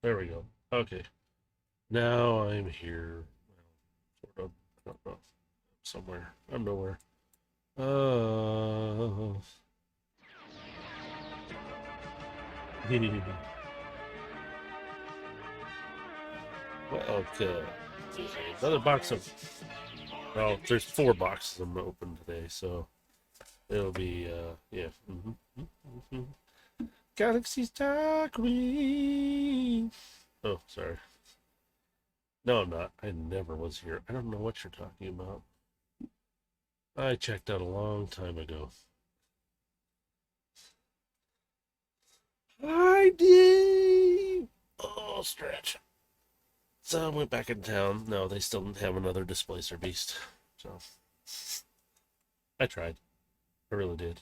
There we go. Okay. Now I'm here. Sort of. I don't know. Somewhere. I'm nowhere. Uh. Well, okay. Another box of. Well, there's 4 boxes I'm gonna open today, so it'll be yeah. Galaxy's Dark Queen. Oh, sorry. No, I'm not. I never was here. I don't know what you're talking about. I checked out a long time ago. I did. Oh, stretch. So I went back in town. No, they still didn't have another Displacer Beast. So I tried. I really did.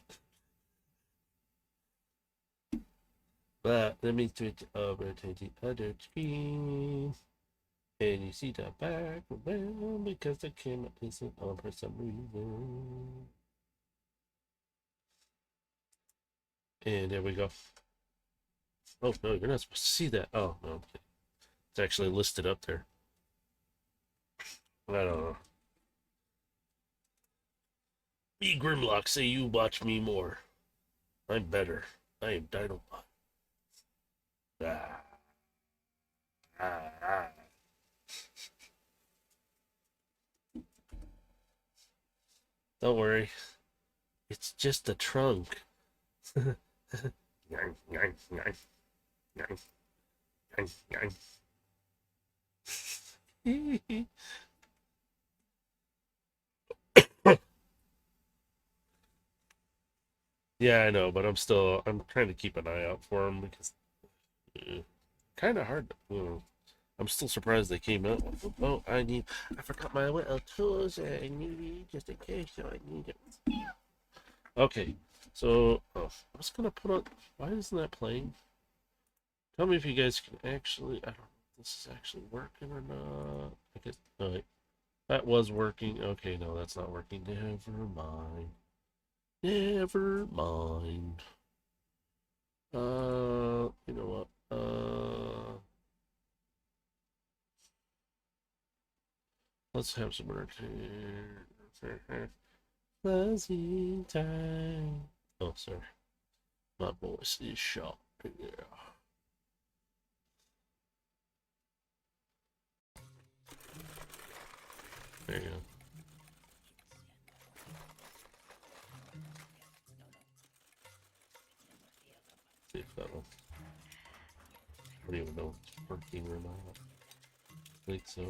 But let me switch over to the other screen. And you see the background because the camera isn't on for some reason. And there we go. Oh, no, you're not supposed to see that. Oh, no. It's actually listed up there. I don't know. Me Grimlock say you watch me more. I'm better. I am Dinobot. Ah. Ah, ah. Don't worry. It's just a trunk. Yeah, I know, but I'm trying to keep an eye out for them because kind of hard. I'm still surprised they came out. Oh, I forgot my little tools. I need just in case, so I need it. Okay, so I was gonna put on. Why isn't that playing? Tell me if you guys can actually. I don't know if this is actually working or not. I guess. Oh, wait. That was working. Okay, no, that's not working. Never mind. Never mind. You know what? Let's have some entertainment. Fuzzy time. Oh, sorry. My voice is shot. Yeah. There you go. See if that'll. I don't even know if it's working or not. I think so.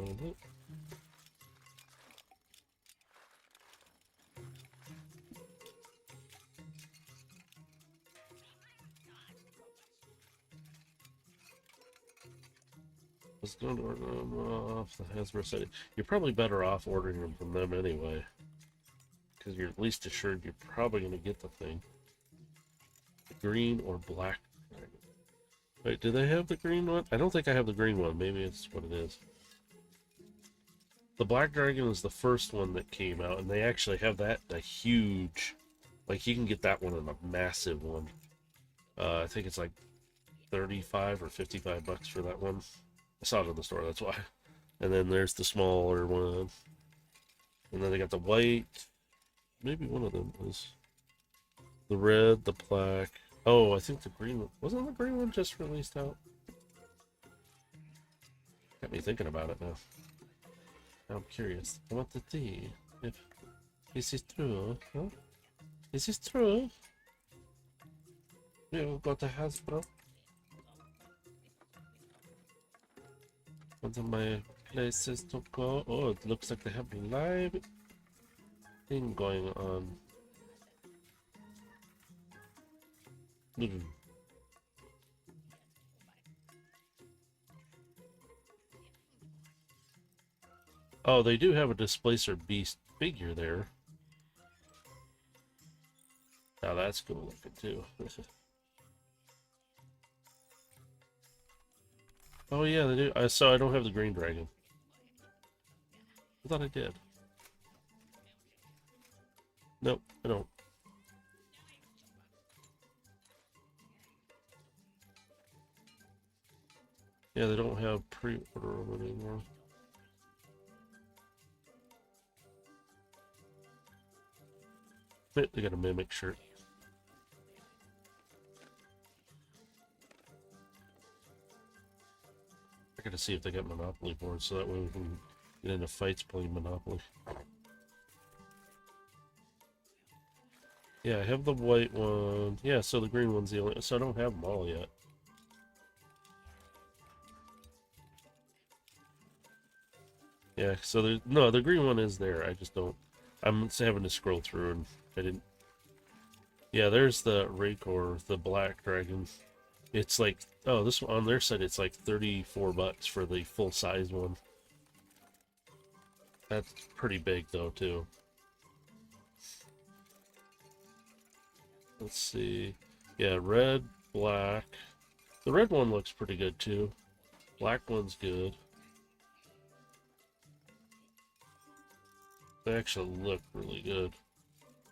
Let's go to order them off the Hasbro site. You're probably better off ordering them from them anyway. Because you're at least assured you're probably going to get the thing. The green or black dragon. Wait, do they have the green one? I don't think I have the green one. Maybe it's what it is. The black dragon is the first one that came out, and they actually have that a huge... Like, you can get that one in a massive one. I think it's like 35 or 55 bucks for that one. I saw it in the store, that's why. And then there's the smaller one. And then they got the white. Maybe one of them was the red, the black. Oh, I think the green one. Wasn't the green one just released out? Got me thinking about it now. I'm curious. I want to see if this is true. Huh? Is this true? You got a Hasbro? One of my places to go. Oh, it looks like they have a live thing going on. Oh, they do have a Displacer Beast figure there. Now that's cool looking too. Oh yeah, they do. So I don't have the green dragon. I thought I did. Nope, I don't. Yeah, they don't have pre-order of it anymore. They got a Mimic shirt. I gotta see if they got Monopoly boards so that way we can get into fights playing Monopoly. Yeah, I have the white one. Yeah, so the green one's the only... So I don't have them all yet. Yeah, so there's... No, the green one is there. I just don't... I'm having to scroll through and I didn't... Yeah, there's the Raycor, the black dragon. It's like... Oh, this one on their site, it's like 34 bucks for the full-size one. That's pretty big, though, too. Let's see. Yeah, red, black. The red one looks pretty good, too. Black one's good. They actually look really good.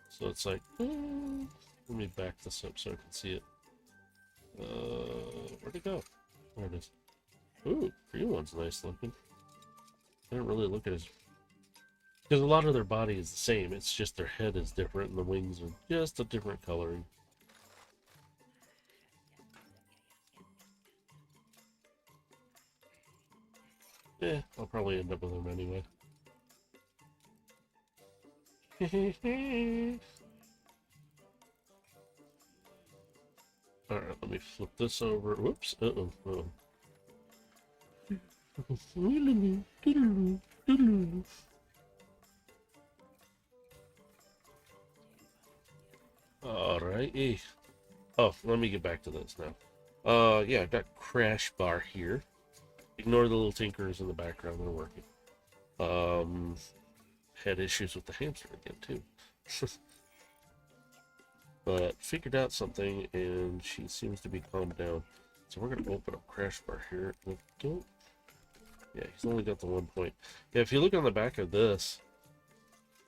So it's like... let me back this up so I can see it. Where'd it go? There it is. Ooh, green one's nice looking. I didn't really look at his... Because a lot of their body is the same, it's just their head is different and the wings are just a different coloring. Yeah, I'll probably end up with them anyway. Alright, let me flip this over. Whoops. Uh-oh. Alright. Oh, let me get back to this now. Yeah, I've got Crashbar here. Ignore the little tinkers in the background, they're working. Had issues with the hamster again, too. But figured out something, and she seems to be calmed down. So we're going to open up Crashbar here. Yeah, he's only got the 1 point. Yeah, if you look on the back of this,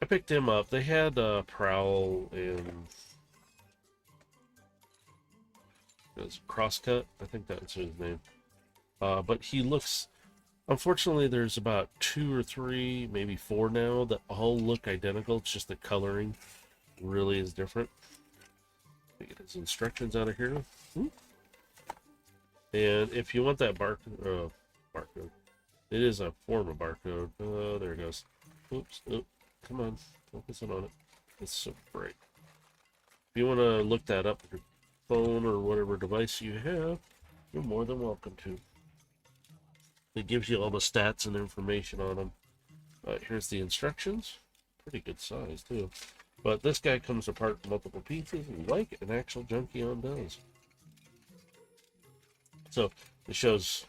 I picked him up. They had Prowl and... It was Crosscut. I think that's his name. But he looks... Unfortunately, there's about 2 or 3, maybe 4 now that all look identical. It's just the coloring really is different. Let me get his instructions out of here. And if you want that barcode, it is a form of barcode. There it goes. Oops. Oh, come on. Focus in on it. It's so bright. If you want to look that up with your phone or whatever device you have, you're more than welcome to. It gives you all the stats and information on them. Here's the instructions. Pretty good size, too. But this guy comes apart in multiple pieces, like an actual Junkion does. So, it shows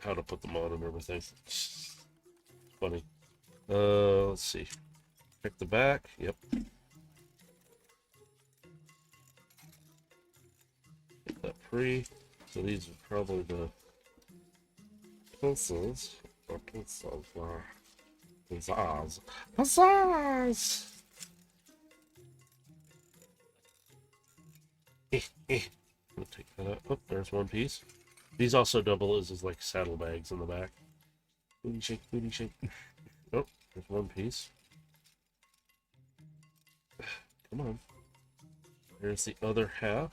how to put them on and everything. Funny. Let's see. Check the back. Yep. Get that free. So these are probably the pulses. Or pulses. Pizzazz. Pizzazz! I'm gonna take that out. Oh, there's one piece. These also double as like saddlebags in the back. Booty shake, booty shake. Oh, there's one piece. Come on. Here's the other half.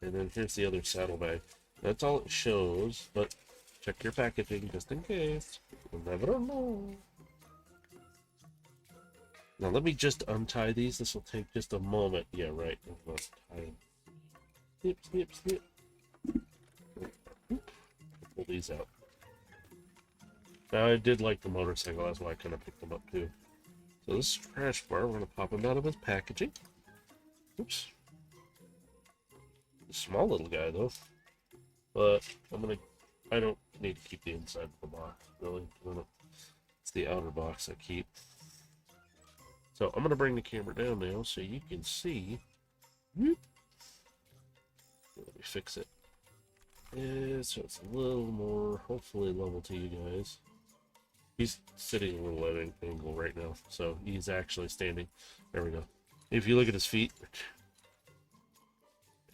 And then here's the other saddlebag. That's all it shows, but check your packaging just in case. You'll never know. Now let me just untie these. This will take just a moment. Yeah, right. Snip, snip, snip. Pull these out. Now I did like the motorcycle. That's why I kind of picked them up too. So this is Crashbar. We're going to pop him out of his packaging. Oops. A small little guy though. But I don't need to keep the inside of the box, really. It's the outer box I keep. So I'm going to bring the camera down now so you can see. Let me fix it. Yeah, so it's a little more, hopefully, level to you guys. He's sitting a little at an angle right now, so he's actually standing. There we go. If you look at his feet,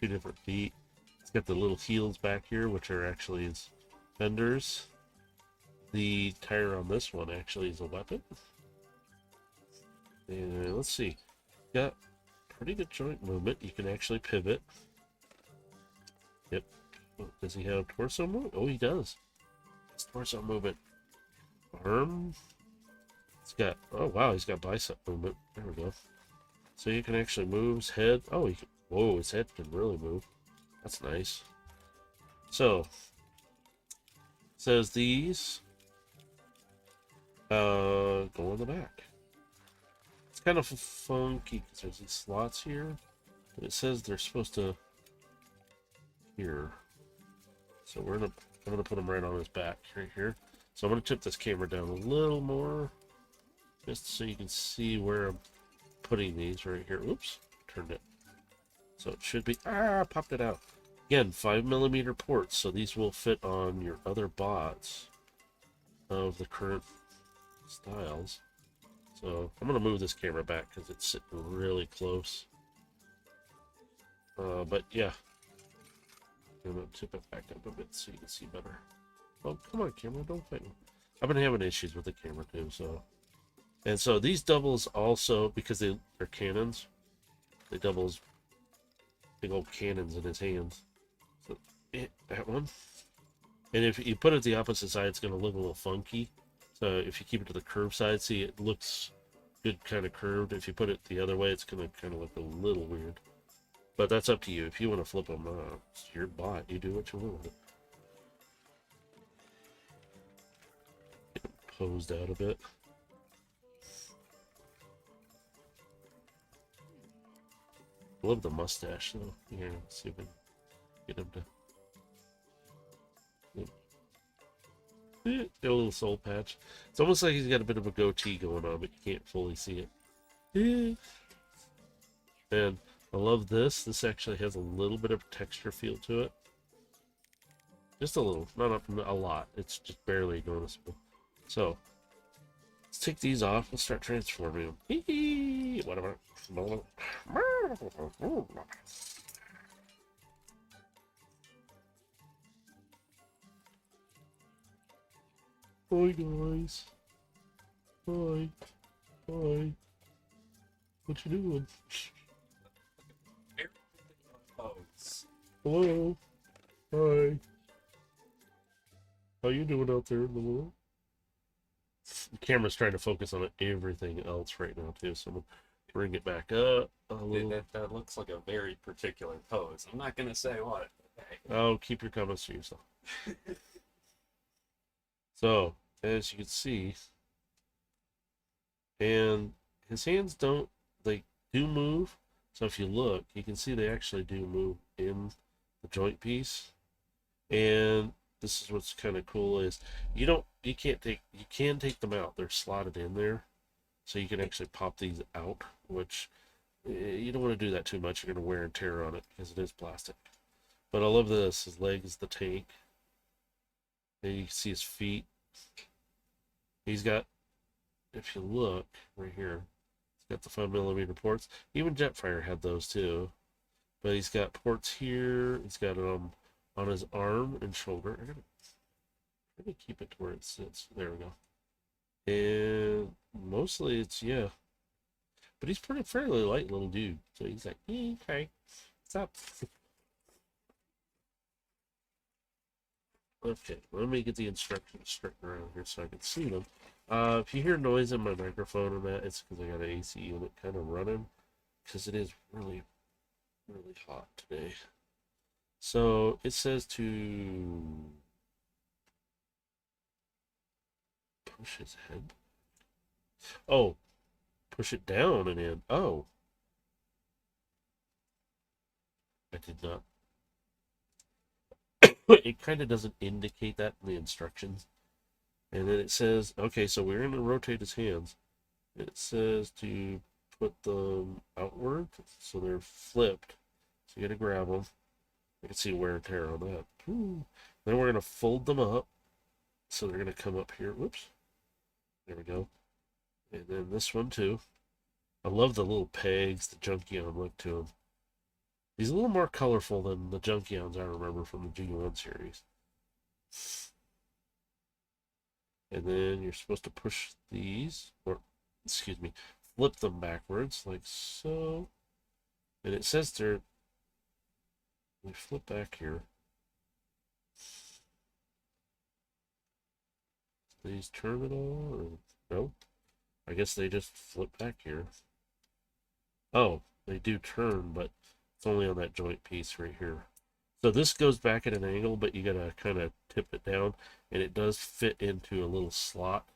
two different feet. He's got the little heels back here, which are actually his fenders. The tire on this one actually is a weapon. And let's see. Got pretty good joint movement. You can actually pivot. Yep. Oh, does he have torso movement? Oh, he does. It's torso movement. Arm. It's got, oh wow, he's got bicep movement. There we go. So you can actually move his head. Oh, he can, whoa, his head can really move. That's nice. So, it says these go in the back. It's kind of funky because there's these slots here. But it says they're supposed to here. So I'm gonna put them right on his back right here. So I'm gonna tip this camera down a little more, just so you can see where I'm putting these right here. Oops, turned it. So it should be popped it out. Again, 5mm ports, so these will fit on your other bots of the current styles. So I'm gonna move this camera back because it's sitting really close. But yeah. I'm going to tip it back up a bit so you can see better. Oh, come on, camera, don't fight me. I've been having issues with the camera too, so. And so these doubles also, because they're cannons, they double as big old cannons in his hands. So, that one. And if you put it the opposite side, it's going to look a little funky. So if you keep it to the curved side, see, it looks good kind of curved. If you put it the other way, it's going to kind of look a little weird. But that's up to you. If you want to flip them, it's your bot. You do what you want with it. Get him posed out a bit. I love the mustache, though. Here, let's see if we can get him to... a little soul patch. It's almost like he's got a bit of a goatee going on, but you can't fully see it. And I love this. This actually has a little bit of texture feel to it. Just a little, not a lot. It's just barely noticeable. So, let's take these off. Let's start transforming them. Whatever. Hi guys. Hi. Hi. What you doing? Hello. Hi. How you doing out there in the world? The camera's trying to focus on everything else right now too, so I'm gonna bring it back up a little. Dude, that looks like a very particular pose. I'm not gonna say what. Okay. Oh, keep your comments to yourself. So, as you can see, and his hands do move. So if you look, you can see they actually do move in the joint piece. And this is what's kind of cool is you can take them out. They're slotted in there, so you can actually pop these out, which you don't want to do that too much. You're going to wear and tear on it because it is plastic. But I love this. His leg is the tank. And you can see his feet. He's got, if you look right here, he's got the 5mm ports. Even Jetfire had those too. But he's got ports here. He's got them on his arm and shoulder. I'm gonna keep it to where it sits. There we go. And mostly it's, yeah. But he's pretty fairly light little dude. So he's like, okay, what's up? Okay, let me get the instructions straightened around here so I can see them. If you hear noise in my microphone and that, it's because I got an AC unit kind of running. Because it is really, really hot today. So it says to push his head. Oh, push it down and in. Oh, I did not. It kind of doesn't indicate that in the instructions. And then it says, okay, so we're going to rotate his hands. It says to put them outward, so they're flipped. So you got to grab them. I can see wear and tear on that. Then we're going to fold them up. So they're going to come up here. Whoops. There we go. And then this one too. I love the little pegs, the Junkion look to him. He's a little more colorful than the Junkions I remember from the G1 series. And then you're supposed to push these, or excuse me, flip them backwards like so. And it says they're, we flip back here. These turn at all, or no? I guess they just flip back here. Oh, they do turn, but it's only on that joint piece right here. So this goes back at an angle, but you gotta kind of tip it down, and it does fit into a little slot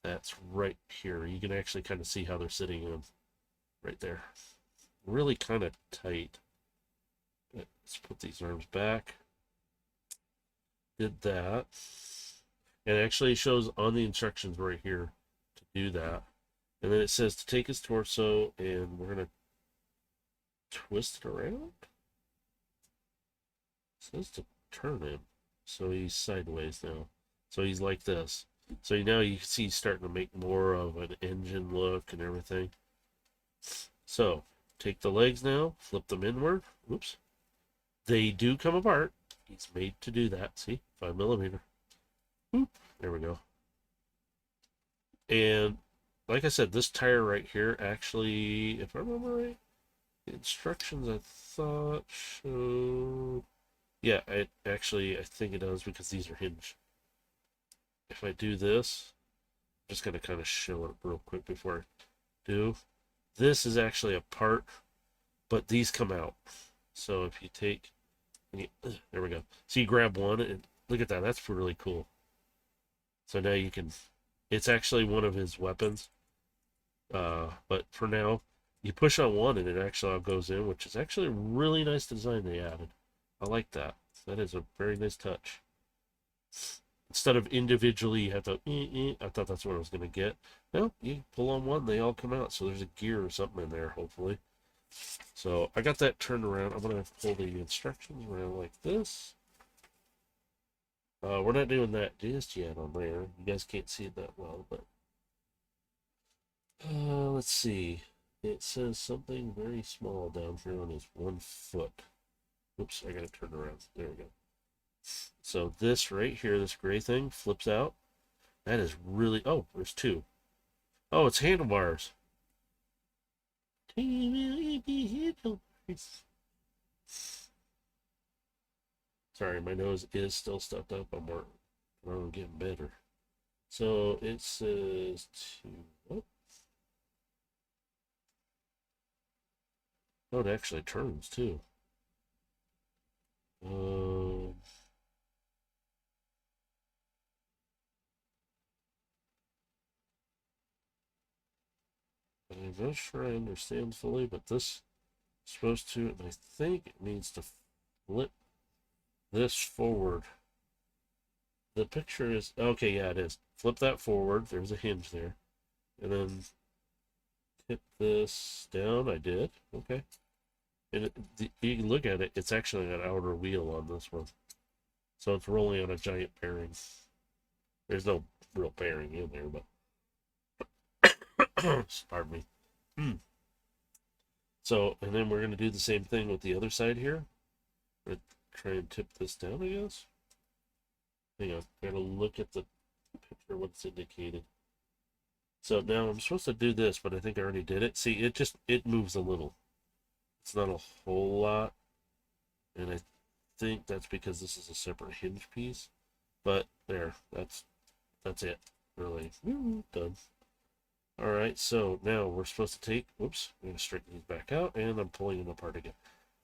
that's right here. You can actually kind of see how they're sitting in right there. Really kind of tight. Let's put these arms back. Did that. And it actually shows on the instructions right here to do that. And then it says to take his torso, and we're going to twist it around. It says to turn him. So he's sideways now. So he's like this. So now you can see he's starting to make more of an engine look and everything. So take the legs now, flip them inward. Oops. They do come apart. He's made to do that. See? 5mm. Oop. There we go. And like I said, this tire right here actually, if I remember right, the instructions I thought showed. Yeah, I think it does because these are hinged. If I do this, I'm just going to kind of show it real quick before I do. This is actually a part, but these come out. So if you take, there we go. So you grab one and look at that. That's really cool. So now you can, it's actually one of his weapons. But for now, you push on one and it actually all goes in, which is actually a really nice design they added. I like that. That is a very nice touch. Instead of individually, you have to, I thought that's what I was going to get. No, you pull on one, they all come out. So there's a gear or something in there, hopefully. So I got that turned around. I'm going to pull the instructions around like this. We're not doing that just yet on there. You guys can't see it that well, but let's see. It says something very small down here on his 1 foot. Oops, I gotta turn around. There we go. So this right here, this gray thing flips out. That is really, oh, there's two. Oh, it's handlebars. Sorry, my nose is still stuffed up. I'm getting better. So it says to, oh, oh, it actually turns too. I'm not sure I understand fully, but this is supposed to, and I think it needs to flip this forward. the picture is okay. Yeah, it is. Flip that forward. There's a hinge there, and then tip this down. I did. Okay, and you can look at it. It's actually an outer wheel on this one, so it's rolling on a giant bearing. There's no real bearing in there, but pardon me. So, and then we're going to do the same thing with the other side here. I'm going to try and tip this down, I guess. Hang on, I gotta look at the picture, what's indicated. So now I'm supposed to do this, but I think I already did it. See, it moves a little. It's not a whole lot. And I think that's because this is a separate hinge piece. But there, that's it. Really. Done. Alright, so now we're supposed to take, whoops, I'm going to straighten these back out, and I'm pulling them apart again.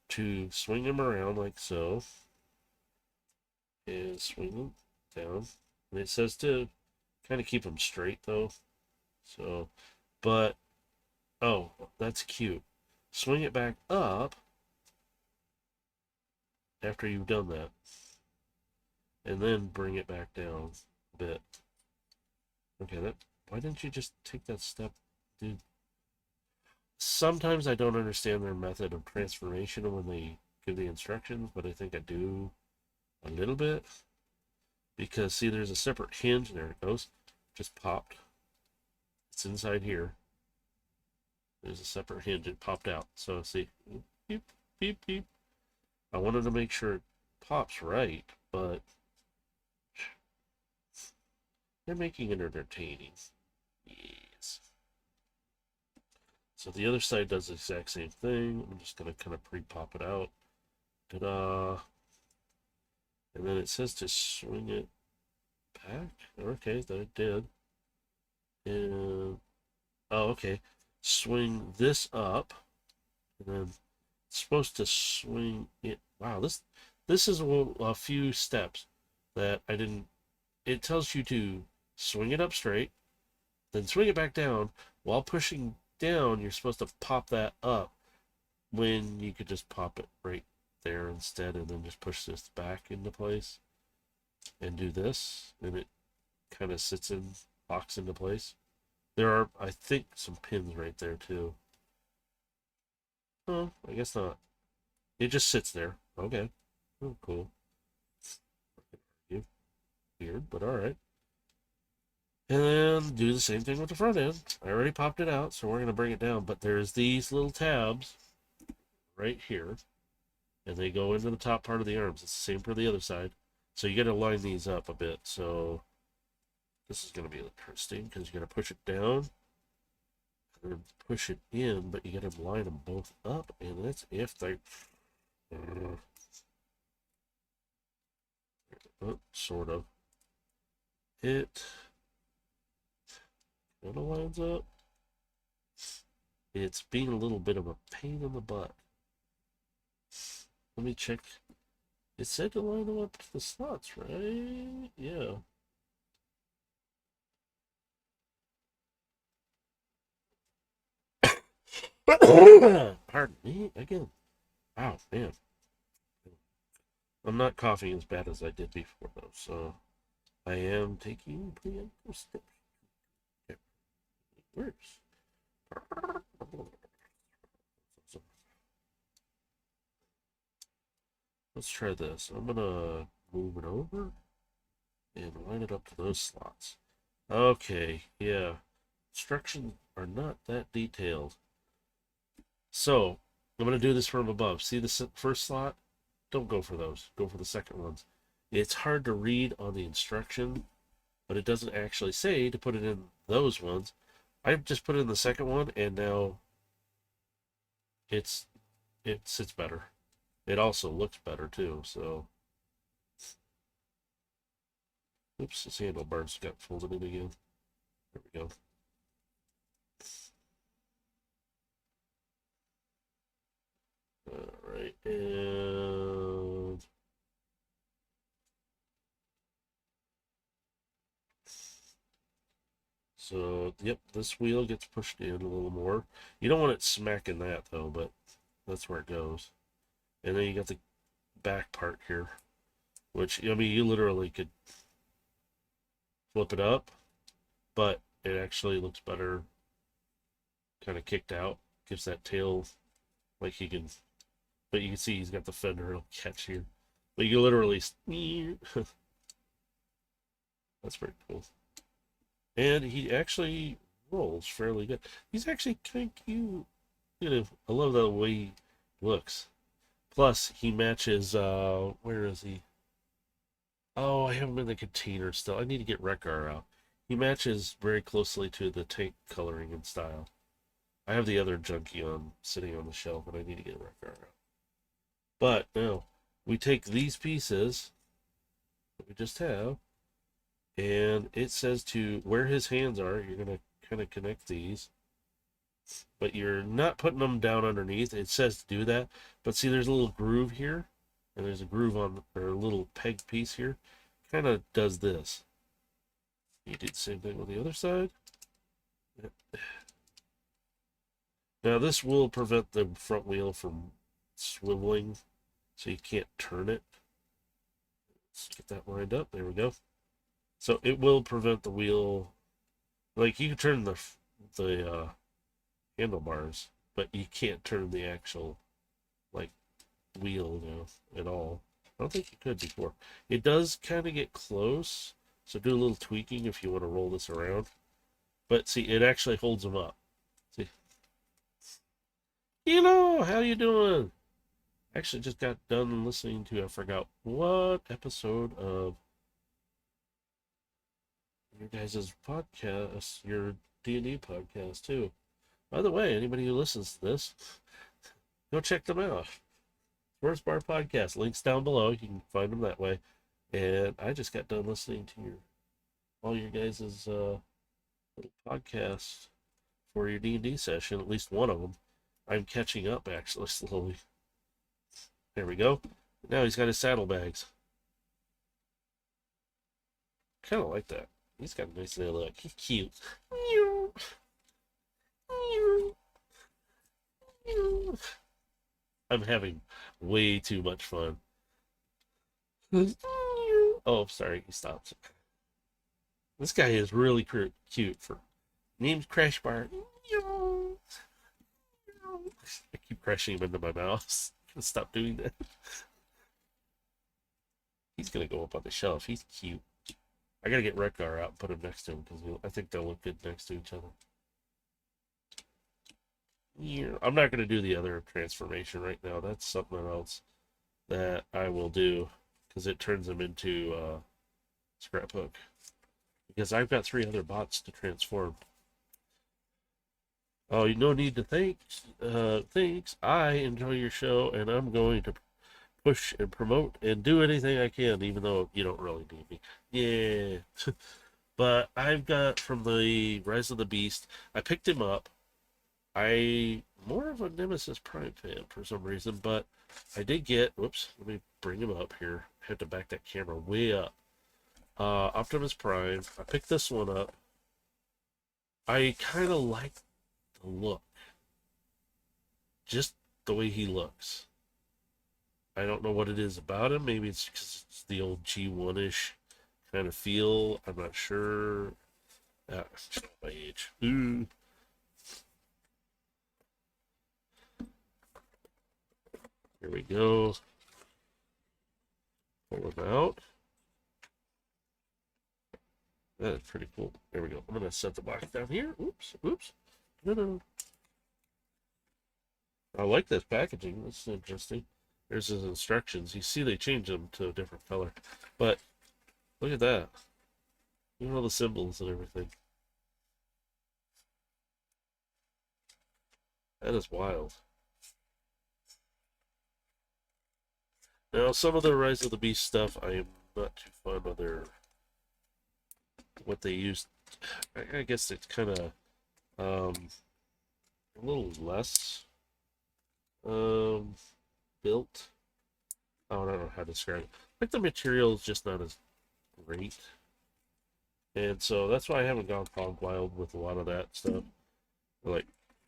To swing them around like so, and swing them down. And it says to kind of keep them straight, though. So, but, oh, that's cute. Swing it back up after you've done that. And then bring it back down a bit. Okay, why didn't you just take that step, dude? Sometimes I don't understand their method of transformation when they give the instructions, but I think I do a little bit. Because, see, there's a separate hinge. There it goes. Just popped. It's inside here. There's a separate hinge. It popped out. So, see, beep, beep, beep. I wanted to make sure it pops right, but they're making it entertaining. Yes. So the other side does the exact same thing. I'm just going to kind of pre-pop it out. Ta-da! And then it says to swing it back. Okay, that it did. And, oh, okay. Swing this up. And then it's supposed to swing it. Wow, this is a few steps that I didn't. It tells you to swing it up straight, then swing it back down. While pushing down, you're supposed to pop that up when you could just pop it right there instead, and then just push this back into place and do this, and it kind of locks into place. There are, I think, some pins right there too. Oh, I guess not. It just sits there. Okay. Oh, cool. Weird, but alright. And then do the same thing with the front end. I already popped it out, so we're going to bring it down. But there's these little tabs right here. And they go into the top part of the arms. It's the same for the other side. So you got to line these up a bit. So this is going to be interesting because you got to push it down and then push it in, but you got to line them both up. And that's if they... sort of. It kind of lines up. It's being a little bit of a pain in the butt. Let me check. It said to line them up to the slots, right? Yeah. Pardon me again. Wow, man. I'm not coughing as bad as I did before, though, so I am taking preemptive steps. Okay. Where's... Let's try this. I'm gonna move it over and line it up to those slots. Okay, yeah. Instructions are not that detailed. So, I'm gonna do this from above. See the first slot? Don't go for those. Go for the second ones. It's hard to read on the instruction, but it doesn't actually say to put it in those ones. I just put it in the second one, and now it sits better. It also looks better too, so. Oops, this handlebars got folded in again. There we go. Alright, and so, yep, this wheel gets pushed in a little more. You don't want it smacking that, though, but that's where it goes. And then you got the back part here, which, I mean, you literally could flip it up, but it actually looks better kind of kicked out. Gives that tail like he can, but you can see he's got the fender catch here. But you can literally, that's pretty cool. And he actually rolls fairly good. He's actually kind of cute. You know, I love the way he looks. Plus, he matches, where is he? Oh, I have him in the container still. I need to get Rekgar out. He matches very closely to the tank coloring and style. I have the other junkie on sitting on the shelf, and I need to get Rekgar out. But no, we take these pieces that we just have, and it says to where his hands are, you're going to kind of connect these, but you're not putting them down underneath. It says to do that, but see, there's a little groove here, and there's a groove on, or a little peg piece here. Kind of does this. You do the same thing with the other side. Now this will prevent the front wheel from swiveling, so you can't turn it. Let's get that lined up. There we go. So it will prevent the wheel, like you can turn the handlebars, but you can't turn the actual like wheel, you know, at all. I don't think you could before. It does kind of get close, so do a little tweaking if you want to roll this around. But see, it actually holds them up. See, how you doing? Actually, just got done listening to, I forgot what episode of your guys' podcast, your D&D podcast too. By the way, anybody who listens to this, go check them out. Crashbar podcast, links down below. You can find them that way. And I just got done listening to all your guys' little podcasts for your D&D session, at least one of them. I'm catching up actually slowly. There we go. Now he's got his saddlebags. Kind of like that. He's got a nice little look. He's cute. I'm having way too much fun. Oh, sorry, he stopped. This guy is really cute. For name's Crashbar. I keep crashing him into my mouse. Stop doing that. He's gonna go up on the shelf. He's cute. I gotta get Rekgar out and put him next to him because I think they'll look good next to each other. Yeah, I'm not gonna do the other transformation right now. That's something else that I will do because it turns him into Scrapbook. Because I've got 3 other bots to transform. Oh, no need to thanks. Thanks. I enjoy your show, and I'm going to push and promote and do anything I can, even though you don't really need me. Yeah. But I've got from the Rise of the Beast. I picked him up. I more of a Nemesis Prime fan for some reason, but I did get. Whoops. Let me bring him up here. I had to back that camera way up. Optimus Prime. I picked this one up. I kind of like the look. Just the way he looks. I don't know what it is about him. Maybe it's because it's the old G1-ish kind of feel. I'm not sure. My age. Ooh. Here we go. Pull him out. That is pretty cool. There we go. I'm going to set the box down here. Oops. No. I like this packaging. This is interesting. There's his instructions. You see they changed them to a different color. But look at that. Look at all the symbols and everything. That is wild. Now, some of the Rise of the Beast stuff, I am not too fond of what they used. I guess it's kind of a little less built. I don't know how to describe it. Like the material is just not as great, and so that's why I haven't gone hog wild with a lot of that stuff. Like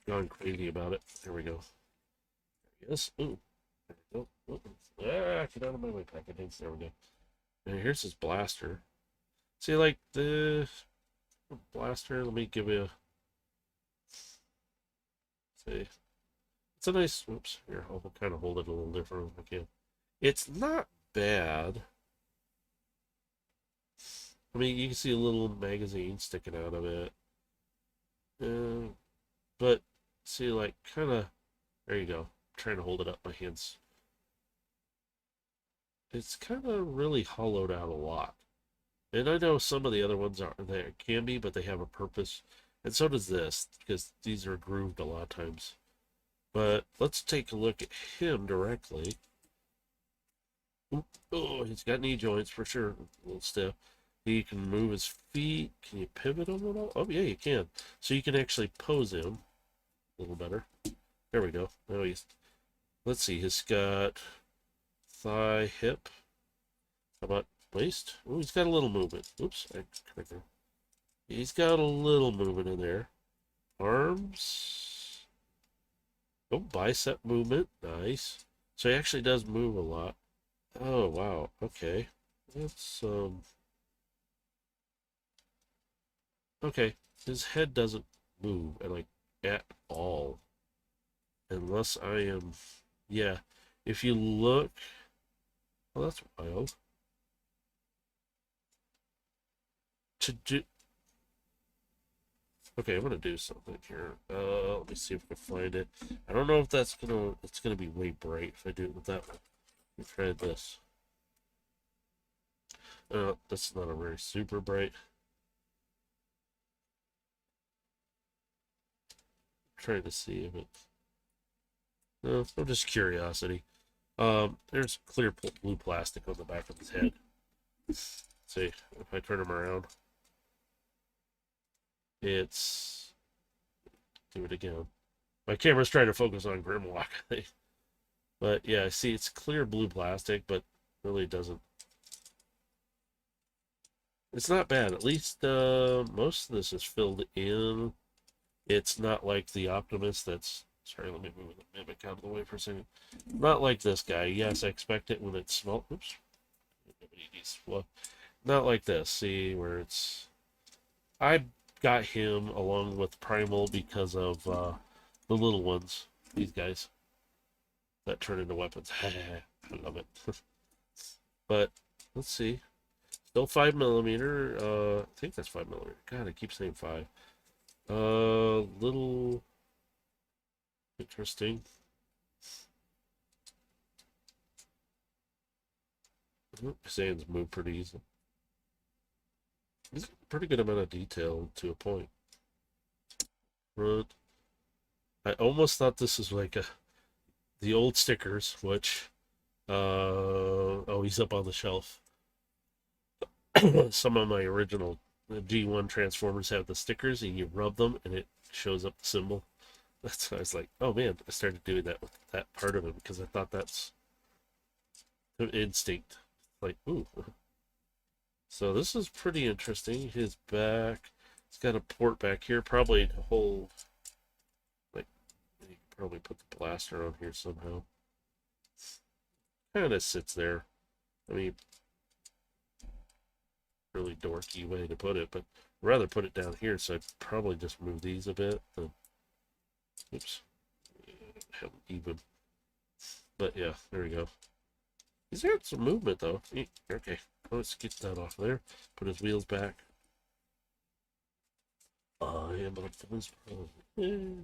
gone crazy about it. There we go. Yes. Ooh. There we go. Get out of my way, packaging. There we go. And here's his blaster. See, like the blaster. Let me give you a see. It's a nice. Oops. Here, I'll kind of hold it a little different if I can. It's not bad. I mean, you can see a little magazine sticking out of it. But see, like, kind of. There you go. I'm trying to hold it up. My hands. It's kind of really hollowed out a lot. And I know some of the other ones are there can be, but they have a purpose. And so does this, because these are grooved a lot of times. But let's take a look at him directly. Oop. Oh, he's got knee joints for sure. A little stiff. He can move his feet. Can you pivot him at all? Oh, yeah, you can. So you can actually pose him a little better. There we go. Now he's. Let's see. He's got thigh, hip. How about waist? Oh, he's got a little movement. Oops. He's got a little movement in there. Arms. Oh, bicep movement. Nice. So he actually does move a lot. Oh, wow. Okay. That's, okay. His head doesn't move, like, at all. Unless I am, yeah. If you look, oh, that's wild. To do, okay, I'm gonna do something here. Let me see if I can find it. I don't know if it's gonna be way bright if I do it with that one. Let me try this. That's not a very super bright. I'm trying to see if it's, no, I'm just curiosity. There's clear blue plastic on the back of his head. Let's see if I turn him around. It's do it again. My camera's trying to focus on Grimlock, I think. But yeah, see, it's clear blue plastic, but really doesn't. It's not bad. At least most of this is filled in. It's not like the Optimus that's. Sorry, let me move the mimic out of the way for a second. Not like this guy. Yes, I expect it when it's small. Oops. Well, not like this. See, where it's. I got him along with Primal because of the little ones. These guys that turn into weapons. I love it. But let's see. Still 5mm. I think that's 5mm. God, I keep saying 5. Little interesting. His hands move pretty easy. He's got a pretty good amount of detail to a point. But I almost thought this was like the old stickers, which oh, he's up on the shelf. Some of my original G1 Transformers have the stickers, and you rub them, and it shows up the symbol. That's why I was like, oh man, I started doing that with that part of it because I thought that's an instinct. Like, ooh. So this is pretty interesting. His back, it's got a port back here, probably to hold. Like, you can probably put the blaster on here somehow. Kind of sits there. I mean, really dorky way to put it, but I'd rather put it down here, so I'd probably just move these a bit. Oops. Even. But yeah, there we go. He's got some movement though. Okay, let's get that off there. Put his wheels back. I am Optimus Prime.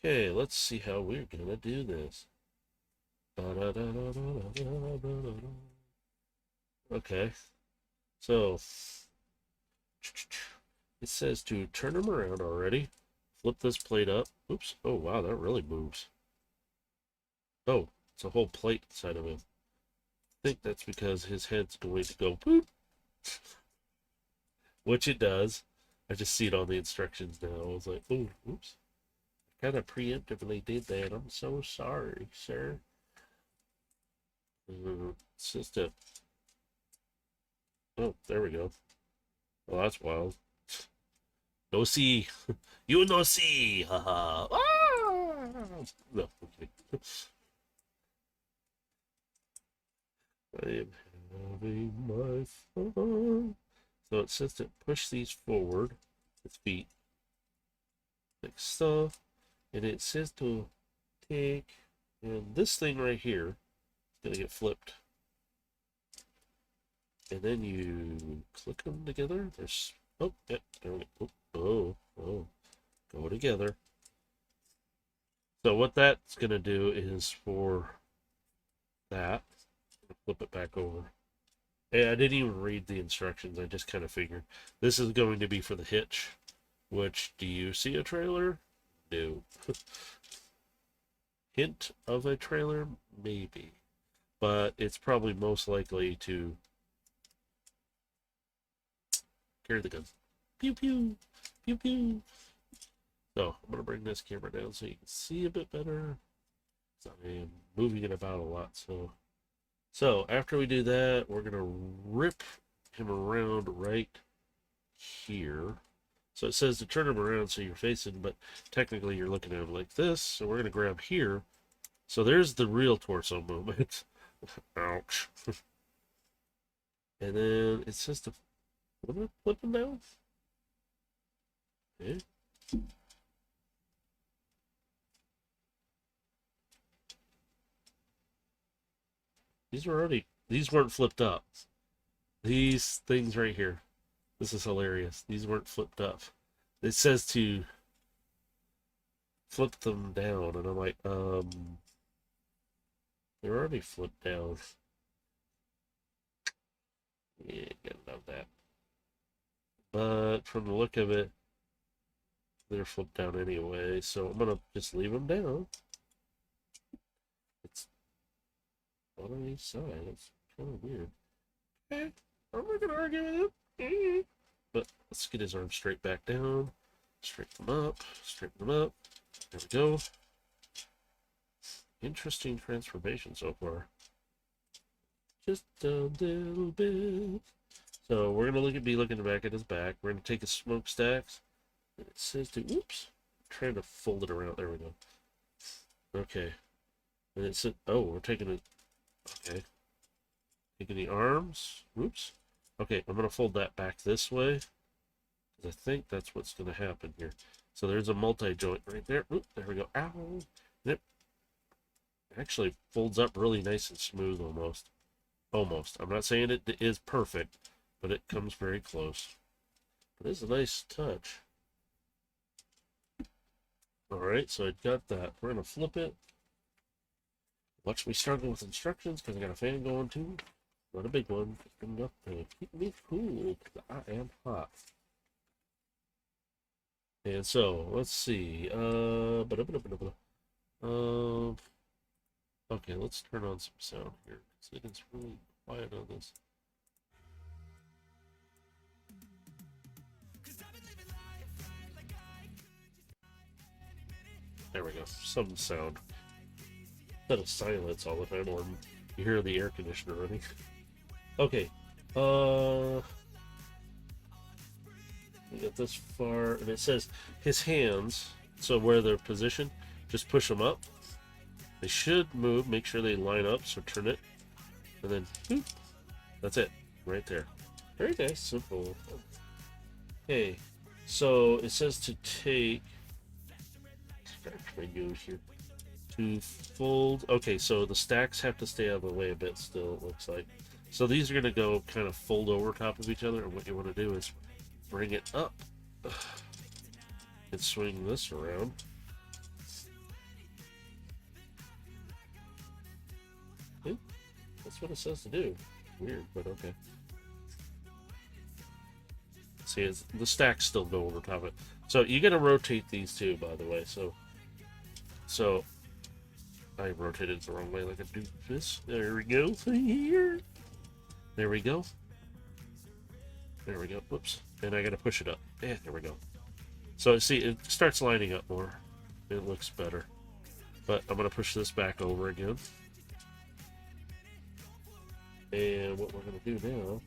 Okay, let's see how we're gonna do this. Okay, so it says to turn him around already. Flip this plate up. Oops. Oh wow, that really moves. Oh, it's a whole plate inside of him. I think that's because his head's going to go boop. Which it does. I just see it on the instructions now. I was like, oh, oops. I kind of preemptively did that. I'm so sorry, sir. It's just a. Oh, there we go. Well, that's wild. No see. You no see. Haha. Ah! No, okay. I am having my fun. So it says to push these forward with feet, like so. And it says to take, and this thing right here is going to get flipped. And then you click them together. There's, oh, yeah, there we go. Oh, go together. So what that's going to do is for that, flip it back over. And I didn't even read the instructions. I just kind of figured this is going to be for the hitch. Which, do you see a trailer? No. Hint of a trailer? Maybe. But it's probably most likely to carry the gun. Pew pew! Pew pew! So, I'm going to bring this camera down so you can see a bit better. So I am moving it about a lot, so after we do that, we're going to rip him around right here. So it says to turn him around so you're facing, but technically you're looking at him like this. So we're going to grab here. So there's the real torso movement. Ouch. And then it says to flip him down. Okay. These weren't flipped up. These things right here. This is hilarious. These weren't flipped up. It says to flip them down, and I'm like, they're already flipped down. Yeah, gotta love that. But from the look of it, they're flipped down anyway, so I'm gonna just leave them down. It's on each side. It's kind of weird. Okay, I'm not gonna argue with it. But let's get his arm straight back down. Straighten them up. Straighten them up. There we go. Interesting transformation so far. Just a little bit. So we're gonna be looking back at his back. We're gonna take his smokestacks. And it says to oops. I'm trying to fold it around. There we go. Okay. And it said we're taking it. Okay. Taking the arms. Oops. Okay, I'm gonna fold that back this way. I think that's what's gonna happen here. So there's a multi-joint right there. Oop, there we go. Ow. And it actually folds up really nice and smooth almost. Almost. I'm not saying it is perfect, but it comes very close. But it's a nice touch. Alright, so I got that. We're gonna flip it. Watch me struggle with instructions because I got a fan going too. Not a big one, just enough to keep me cool because I am hot. And so, let's see. Okay, let's turn on some sound here because it is really quiet on this. There we go. Some sound. Instead of silence all the time, or you hear the air conditioner running. Okay. We got this far, and it says his hands, so where they're positioned, just push them up. They should move, make sure they line up, so turn it, and then, boop. That's it, right there. Very nice, simple. Okay, so it says to take, here, to fold, okay, so the stacks have to stay out of the way a bit still, it looks like. So these are going to go kind of fold over top of each other, and what you want to do is bring it up and swing this around. Okay. That's what it says to do. Weird, but okay. See, the stacks still go over top of it. So you got to rotate these two, by the way. So I rotated it the wrong way, like a doofus. There we go. Here. There we go. There we go. Whoops. And I got to push it up. Yeah, there we go. So see, it starts lining up more. It looks better. But I'm going to push this back over again. And what we're going to do now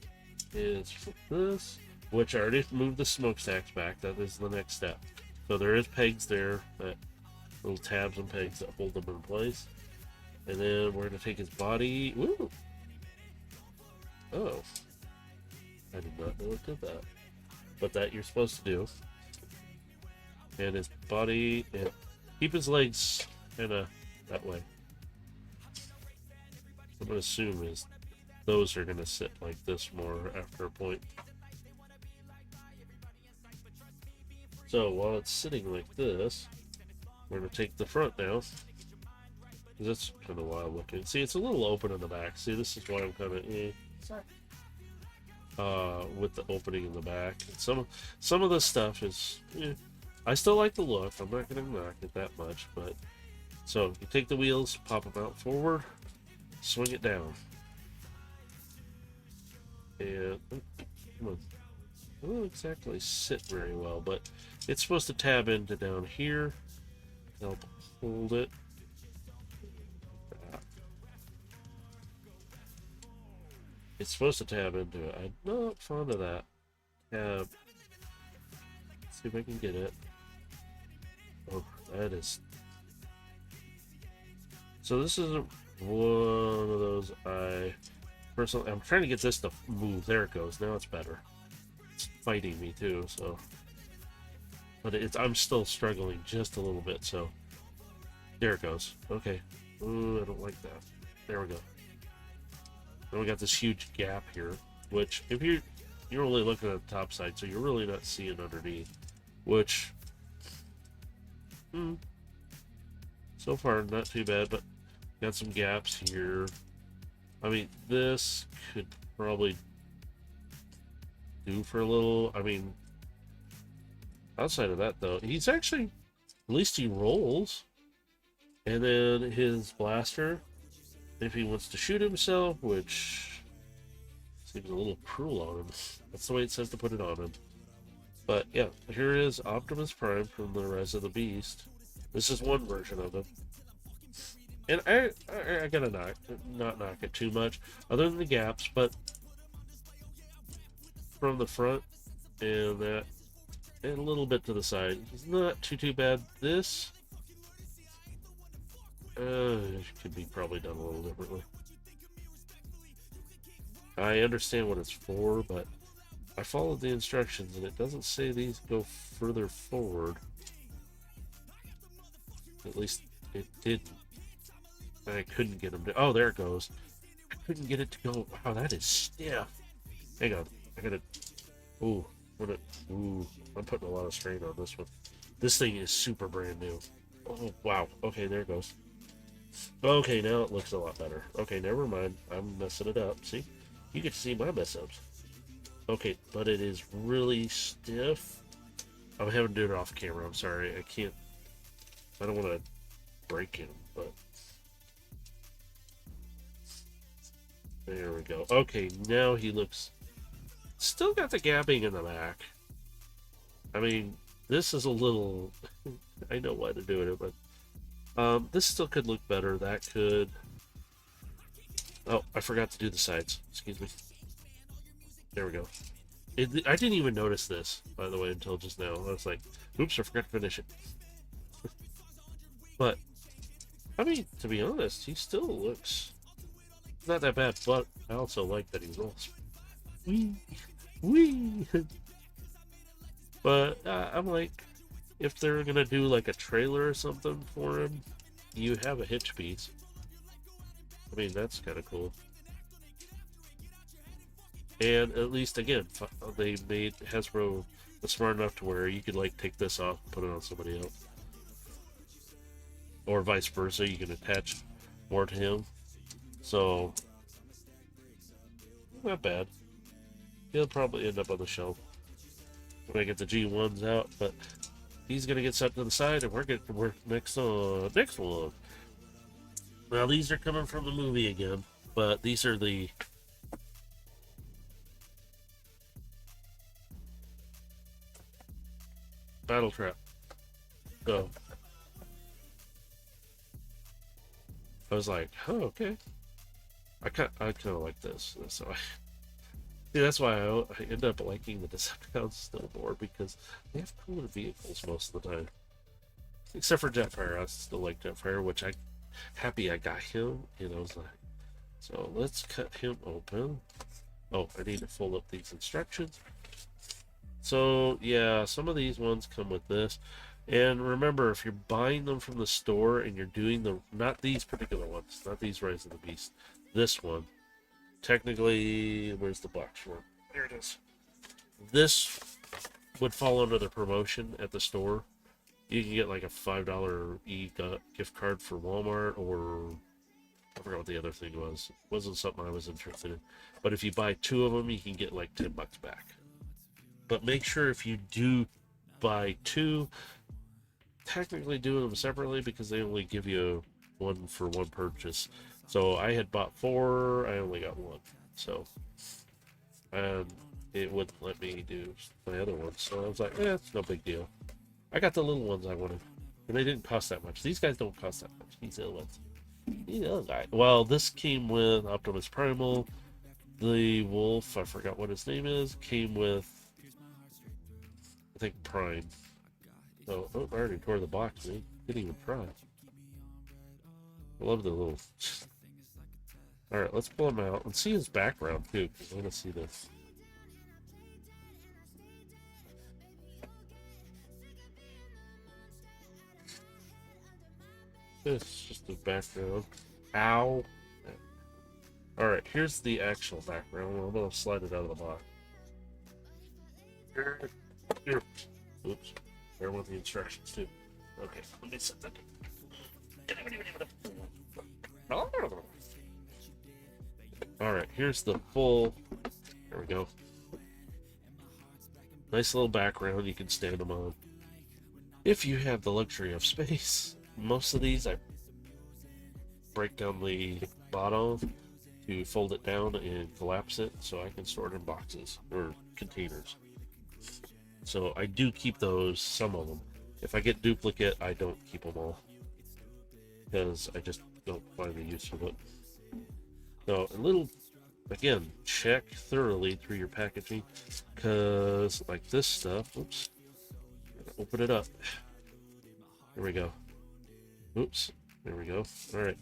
is flip this, which I already moved the smokestacks back. That is the next step. So there is pegs there, that little tabs and pegs that hold them in place. And then we're going to take his body. Woo! Oh, I did not know it did that. But that you're supposed to do. And his body, and keep his legs kind of that way. I'm going to assume is those are going to sit like this more after a point. So while it's sitting like this, we're going to take the front now. That's kind of wild looking. See, it's a little open in the back. See, this is why I'm kind of with the opening in the back. And some of this stuff is, I still like the look. I'm not going to knock it that much, but so you take the wheels, pop them out forward, swing it down, and come on. It won't exactly sit very well, but it's supposed to tab into down here. Help hold it. It's supposed to tab into it. I'm not fond of that. Tab. Let's see if I can get it. Oh, that is. So this isn't one of those I personally. I'm trying to get this to move. There it goes. Now it's better. It's fighting me too. So, but I'm still struggling just a little bit. So there it goes. Okay. Ooh, I don't like that. There we go. Then we got this huge gap here, which if you're only looking at the top side, so you're really not seeing underneath. Which, so far not too bad, but got some gaps here. I mean, this could probably do for a little. I mean, outside of that though, he's actually, at least he rolls. And then his blaster, if he wants to shoot himself, which seems a little cruel on him. That's the way it says to put it on him. But yeah, here is Optimus Prime from the Rise of the Beast. This is one version of him. And I gotta not knock it too much, other than the gaps, but from the front and that, and a little bit to the side, he's not too bad. This could be probably done a little differently. I understand what it's for, but I followed the instructions and it doesn't say these go further forward. At least it didn't. I couldn't get him to. Oh, there it goes. I couldn't get it to go. Wow, that is stiff. Hang on. I gotta. Ooh. Ooh. I'm putting a lot of strain on this one. This thing is super brand new. Oh, wow. Okay, there it goes. Okay, now it looks a lot better. Okay, never mind. I'm messing it up. See? You can see my mess ups. Okay, but it is really stiff. I'm having to do it off camera. I'm sorry. I can't. I don't want to break him, but. There we go. Okay, now he looks. Still got the gapping in the back. I mean, this is a little. I know why they're doing it, but. This still could look better. That could. Oh, I forgot to do the sides. Excuse me. There we go. I didn't even notice this, by the way, until just now. I was like, oops, I forgot to finish it. But, I mean, to be honest, he still looks not that bad, but I also like that he rolls. Wee! Wee! But, I'm like, if they're gonna do like a trailer or something for him, you have a hitch piece. I mean, that's kind of cool. And at least, again, they made Hasbro smart enough to where you could like take this off and put it on somebody else. Or vice versa, you can attach more to him. So, not bad. He'll probably end up on the shelf when I get the G1s out, but he's gonna get set to the side, and we're getting to work next one. Now these are coming from the movie again, but these are the Battletrap. So I was like, oh, okay. I kind of like this, so that's why I end up liking the Decepticons still more, because they have cooler vehicles most of the time. Except for Jetfire, I still like Jetfire, which I'm happy I got him. And I was like, so let's cut him open. Oh, I need to fold up these instructions. So, yeah, some of these ones come with this. And remember, if you're buying them from the store and you're doing the, not these particular ones, not these Rise of the Beast, this one, technically, where's the box for it? There it is. This would fall under the promotion at the store. You can get like a $5 gift card for Walmart, or I forgot what the other thing was. It wasn't something I was interested in. But if you buy 2 of them, you can get like $10 back. But make sure if you do buy 2, technically do them separately because they only give you 1 for 1 purchase. So I had bought 4, I only got 1. So, and it wouldn't let me do my other ones. So I was like, it's no big deal. I got the little ones I wanted, and they didn't cost that much. These guys don't cost that much. These other ones. These other guys. Well, this came with Optimus Primal. The wolf, I forgot what his name is, came with, I think, Prime. So, oh, I already tore the box, man. Didn't even try. I love the little... Alright, let's pull him out and see his background, too, because I want to see this. This is just the background. Ow! Alright, here's the actual background. I'm going to slide it out of the box. Here. Oops. Bear with the instructions, too. Okay, let me set that. Alright, here's the full... There we go. Nice little background you can stand them on. If you have the luxury of space. Most of these, I break down the bottom to fold it down and collapse it so I can store it in boxes or containers. So I do keep those, some of them. If I get duplicate, I don't keep them all because I just don't find the use of it. So a little, again, check thoroughly through your packaging because like this stuff, oops, open it up. There we go. Oops, there we go. Alright.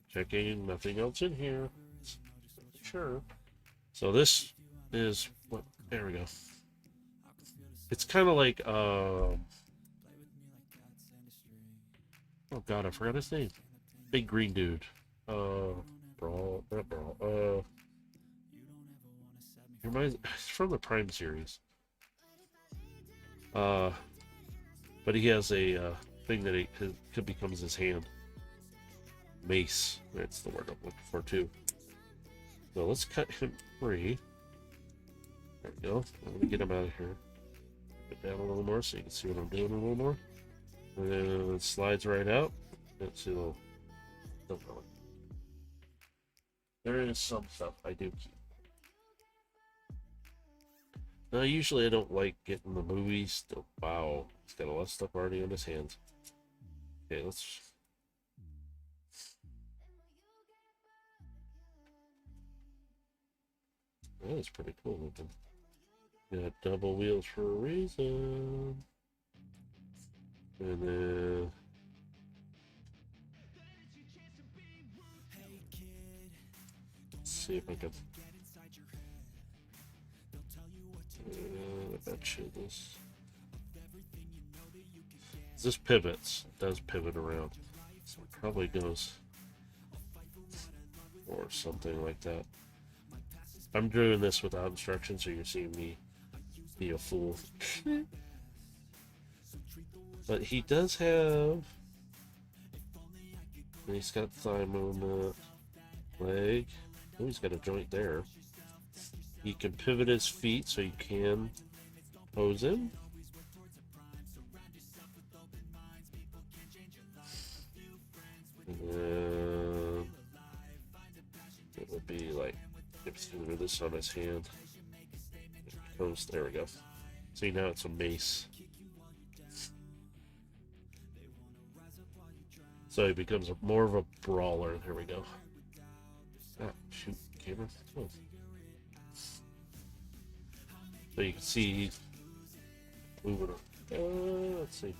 Checking, nothing else in here. Sure. So this is what, there we go. It's kind of like, oh god, I forgot his name. Big green dude. Brawl, not Brawl. Reminds, it's from the Prime series. But he has a, thing that he could becomes his hand. Mace. That's the word I'm looking for too. So let's cut him free. There we go. I'm gonna get him out of here. Put down a little more so you can see what I'm doing a little more. And then it slides right out. Let's see a little. There is some stuff I do keep. Now usually I don't like getting the movies. Wow, he's got a lot of stuff already on his hands. Okay, let's... That is pretty cool looking. Got double wheels for a reason. And then... Let's see if I can... I bet you this... This pivots. It does pivot around. So it probably goes or something like that. I'm doing this without instructions, so you're seeing me be a fool. But he does have... He's got thigh movement, leg. Oh, he's got a joint there. He can pivot his feet so you can pose him. And then it would be like if you do this on his hand. It becomes, there we go. See, now it's a mace. So he becomes more of a brawler. There we go. Ah, shoot, camera. Oh. So you can see he's moving on. Let's see.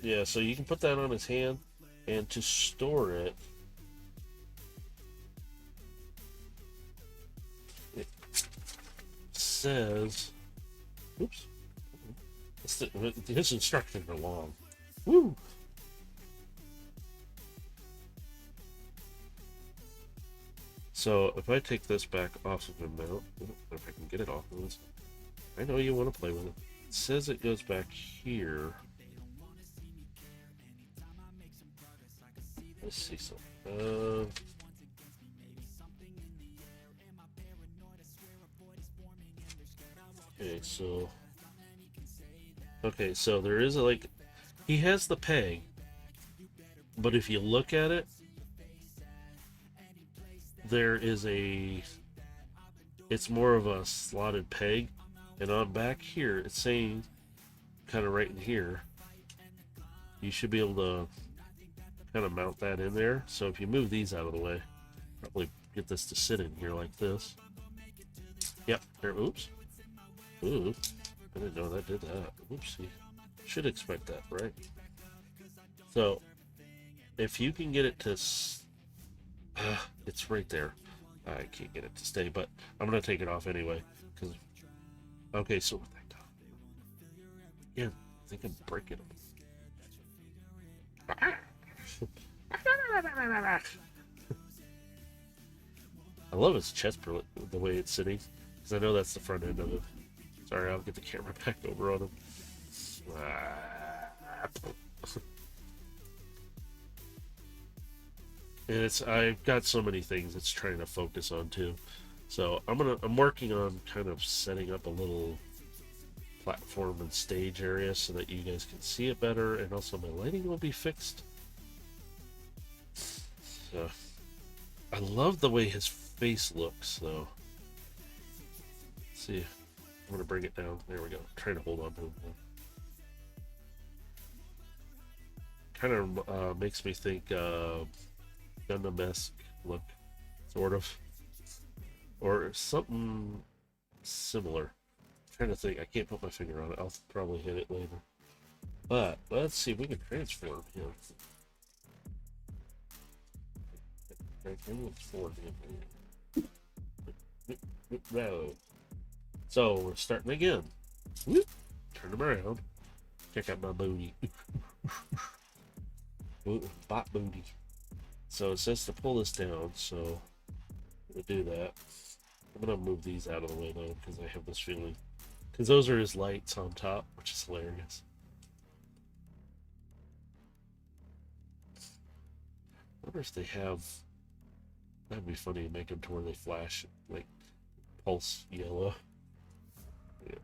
Yeah, so you can put that on his hand, and to store it, says, oops, his instructions are long. Woo! So if I take this back off of him now, if I can get it off of this, I know you want to play with it. It says it goes back here. Let's see something. Okay, so there is he has the peg, but if you look at it, there is it's more of a slotted peg, and on back here, it's saying, kind of right in here, you should be able to kind of mount that in there. So if you move these out of the way, probably get this to sit in here like this. Yep, there, oops. Ooh, I didn't know that did that. Oopsie. Should expect that, right? So, if you can get it to... it's right there. I can't get it to stay, but I'm going to take it off anyway. Cause, okay, so... Yeah, I think I'm breaking them. I love his chest, the way it's sitting. Because I know that's the front end of it. Sorry, I'll get the camera back over on him. And I've got so many things it's trying to focus on too. So I'm working on kind of setting up a little platform and stage area so that you guys can see it better, and also my lighting will be fixed. So I love the way his face looks though. Let's see. I'm going to bring it down. There we go. I'm trying to hold on to him. Kind of makes me think Gundam-esque look, sort of. Or something similar. I'm trying to think. I can't put my finger on it. I'll probably hit it later. But let's see if we can transform him. Transform him. No. So we're starting again. Whoop. Turn them around. Check out my booty. Ooh, bot booty. So it says to pull this down, so I'm gonna do that. I'm gonna move these out of the way though, because I have this feeling. Because those are his lights on top, which is hilarious. I wonder if they have... That'd be funny to make them to where they flash, like, pulse yellow. Yeah,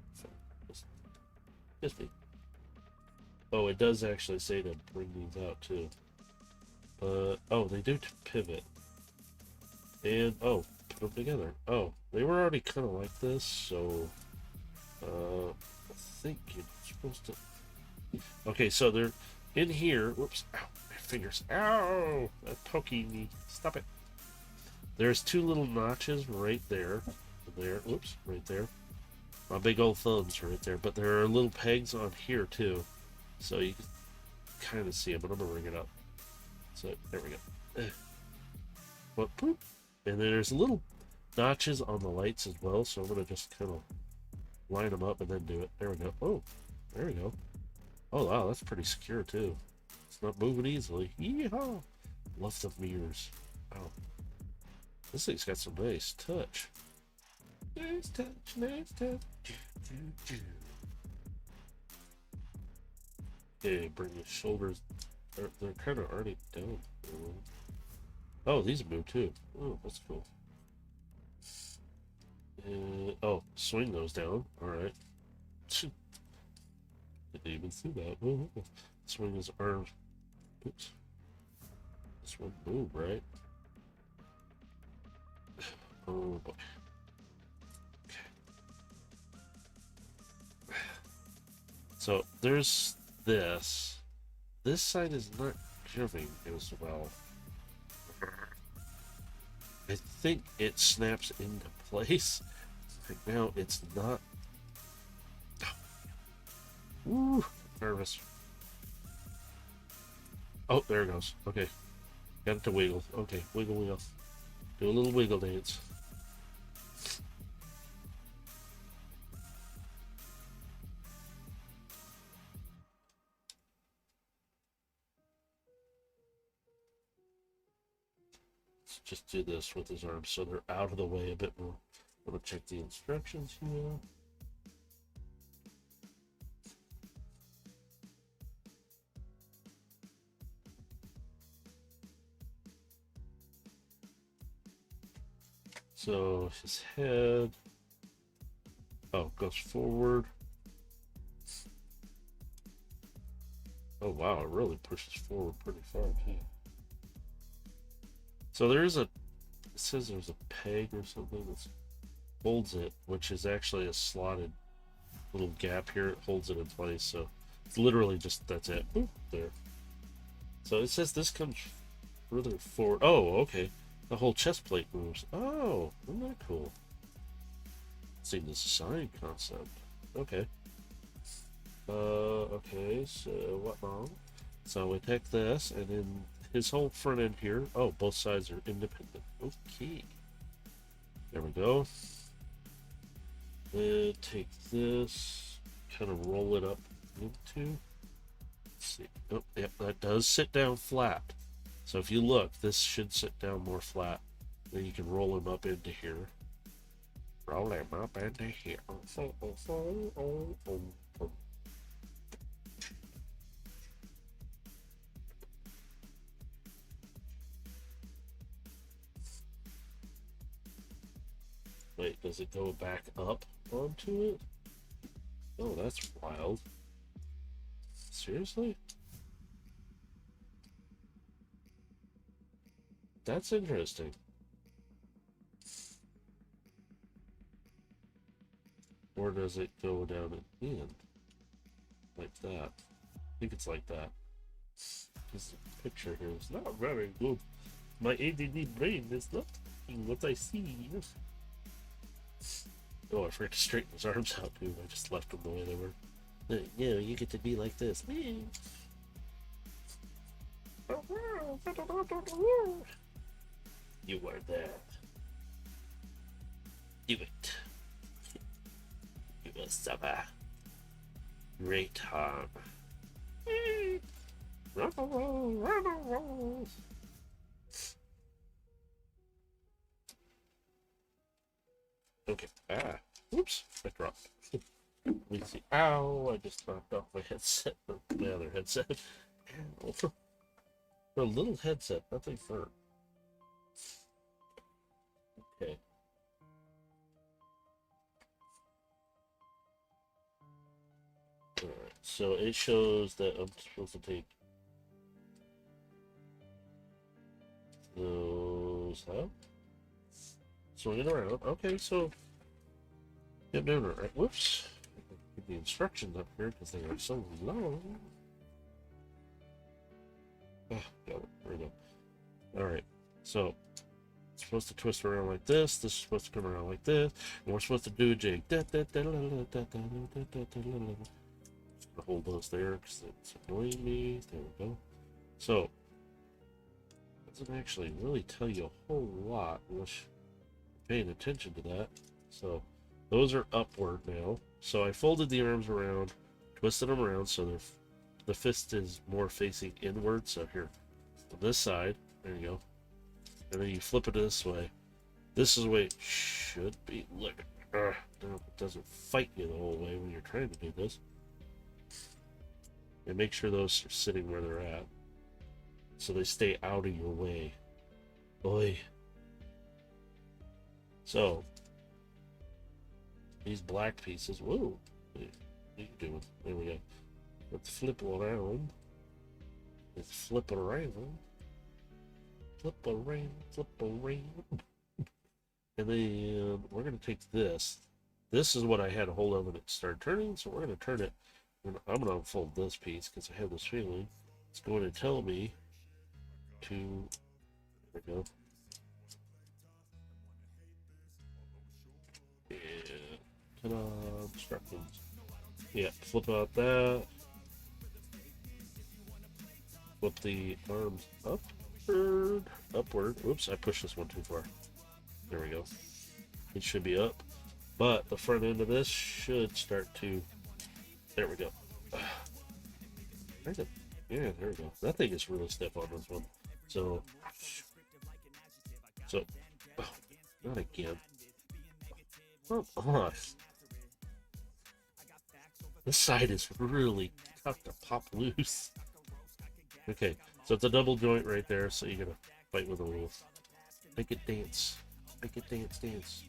just me. Oh, it does actually say to bring these out too. But oh, they do pivot. And oh, put them together. Oh, they were already kind of like this, so I think you're supposed to. Okay, so they're in here. Whoops! Ow, my fingers! Ow! That's poking me. Stop it. There's two little notches right there. There. Whoops! Right there. My big old thumbs right there, but there are little pegs on here too, so you can kind of see them. But I'm gonna bring it up. So there we go. But poop, and then there's little notches on the lights as well. So I'm gonna just kind of line them up and then do it. There we go. Oh, there we go. Oh wow, that's pretty secure too. It's not moving easily. Yeehaw! Love the mirrors. Oh, this thing's got some nice touch. Nice touch, nice touch. Okay, bring your shoulders. They're kind of already down. Oh, these move too. Oh, that's cool. Oh, swing those down. Alright. Didn't even see that. Oh, swing his arms. Oops. This one move, right? Oh boy. So there's this. This side is not jumping as well. I think it snaps into place. Right now it's not. Woo! Nervous. Oh, there it goes. Okay. Got it to wiggle. Okay, wiggle, wiggle. Do a little wiggle dance. just do this with his arms so they're out of the way a bit more. I'm gonna check the instructions here. So his head, goes forward. Oh wow, it really pushes forward pretty far too. So it says there's a peg or something that holds it, which is actually a slotted little gap here. It holds it in place, so it's literally just, that's it. Boop, there. So it says this comes further forward. Oh, okay. The whole chest plate moves. Oh, isn't that cool? See this design concept. Okay. Okay, so what now? So we take this, and then his whole front end here. Oh, both sides are independent. Okay. There we go. Then take this, kind of roll it up into. Let's see. Oh, yep, that does sit down flat. So if you look, this should sit down more flat. Then you can roll him up into here. Roll him up into here. Wait, does it go back up onto it? Oh, that's wild. Seriously? That's interesting. Or does it go down at the end? Like that. I think it's like that. This picture here is not very good. My ADD brain is not seeing what I see. Oh, I forgot to straighten his arms out too. I just left them the way they were. Yeah, you get to be like this. You are that. Do it. You will suffer great harm. Okay. Ah. Oops. I dropped. Let me see. Ow. I just knocked off my headset. My other headset. A little headset. Nothing firm. Okay. Alright. So it shows that I'm supposed to take those out. Swing it around. Okay, so get doing it right. Whoops. Get the instructions up here because they are so long. Ah, got it. There we go. Alright, so it's supposed to twist around like this. This is supposed to come around like this. And we're supposed to do a jig. Hold those there because it's annoying me. There we go. So, it doesn't actually really tell you a whole lot unless you're paying attention to that. So, those are upward now. So I folded the arms around, twisted them around so the fist is more facing inward. So here, on this side, there you go. And then you flip it this way. This is the way it should be. Look, no, it doesn't fight you the whole way when you're trying to do this. And make sure those are sitting where they're at, so they stay out of your way. Boy. So these black pieces. Whoa, what are you doing? There we go. Let's flip it around. Let's flip it around. Flip around. Flip around. And then we're gonna take this. This is what I had a hold of when it started turning. So we're gonna turn it. I'm going to unfold this piece because I have this feeling it's going to tell me to, there we go. And, ta-da, instructions. Yeah, flip out that. Flip the arms upward. Oops, I pushed this one too far. There we go. It should be up. But the front end of this should start to, there we go. Yeah, there we go. That thing is really stiff on this one. So, So, oh, not again. Come on. This side is really tough to pop loose. Okay, so it's a double joint right there, so you gotta fight with the rules. Make it dance. Make it dance, dance.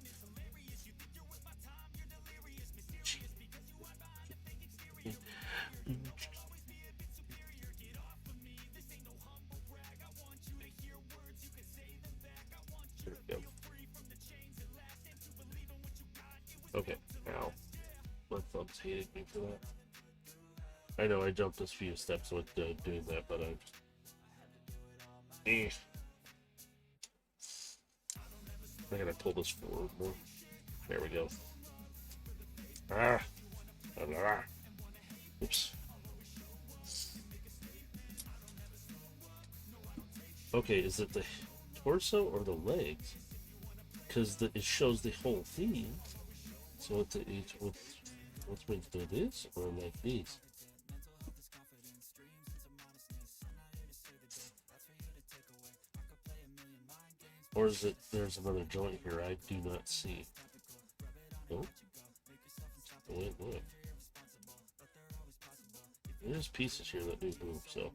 There we go. Okay, now my thumbs hated me for that. I know I jumped a few steps with doing that, but I just. I gotta pull this forward more. There we go. Ah! Ah. Oops. Okay, is it the torso or the legs? Because it shows the whole thing. So it's what's meant to do this or like this? Or is it there's another joint here I do not see? Oh, wait. There's pieces here that do move, so.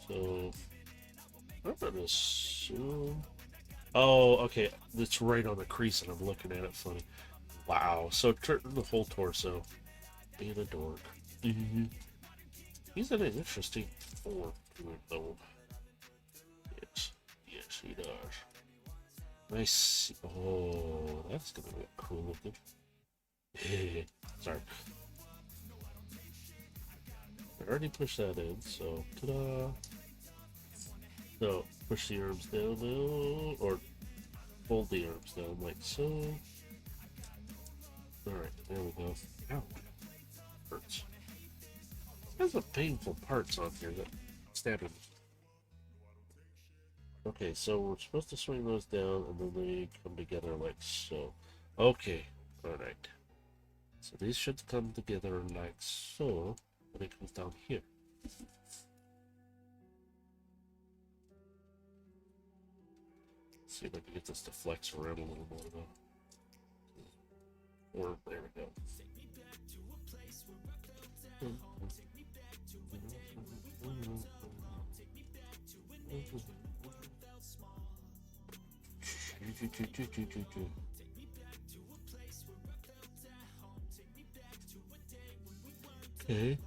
So I'm gonna assume. Oh, okay. It's right on the crease, and I'm looking at it funny. Wow. So the whole torso. Being a dork. He's in an interesting form to it, though. Yes, he does. Nice. Oh, that's gonna look cool looking. Sorry. I already pushed that in, so ta-da. So push the arms down now, or fold the arms down like so. Alright, there we go. Ow. Hurts. There's some painful parts on here that stab him. Okay, so we're supposed to swing those down and then they come together like so. Okay, alright. So these should come together like so when it comes down here. Let's see if I can get this to flex around a little more though. Or there we go. Okay.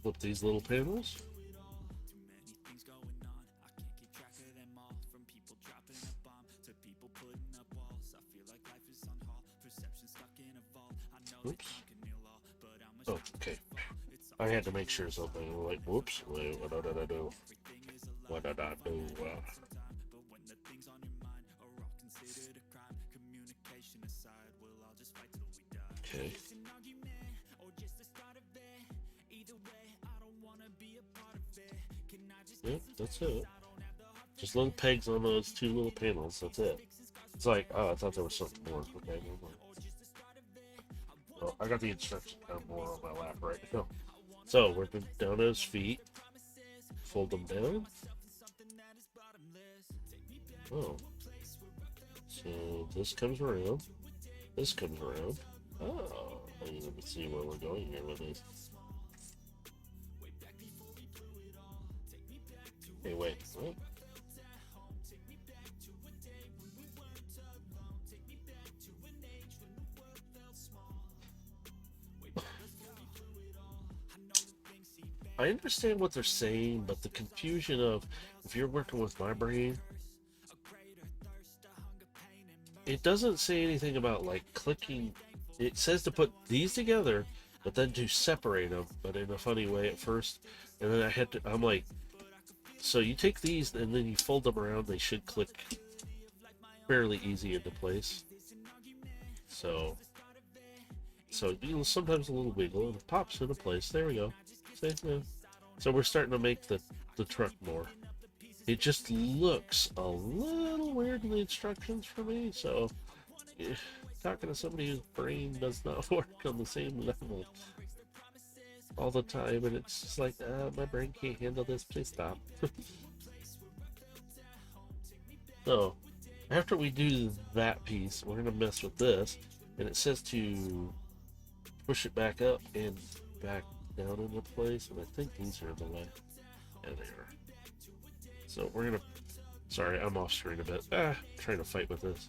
Flip these little panels. Oops. Oh, okay. I had to make sure something like, whoops, wait, what did I do? What did I do? Okay. Yep, that's it. Just little pegs on those two little panels, that's it. It's like, oh, I thought there was something more. Okay, well, I got the instructions down more on my lap right now. So, working down his feet. Fold them down. Oh. So, this comes around. This comes around. Oh. Let me see where we're going here with this. Hey, wait. What? I understand what they're saying, but the confusion of if you're working with my brain, it doesn't say anything about like clicking. It says to put these together, but then to separate them, but in a funny way at first. And then I'm like, so you take these and then you fold them around, they should click fairly easy into place. So you know, sometimes a little wiggle and it pops into place. There we go. Yeah. So we're starting to make the truck more. It just looks a little weird in the instructions for me, so yeah. talking to somebody whose brain does not work on the same level all the time, and it's just like, my brain can't handle this. Please stop. So, after we do that piece, we're gonna mess with this, and it says to push it back up and back down into place, and I think these are in the way. Yeah, they are. So we're gonna. Sorry, I'm off screen a bit. Trying to fight with this.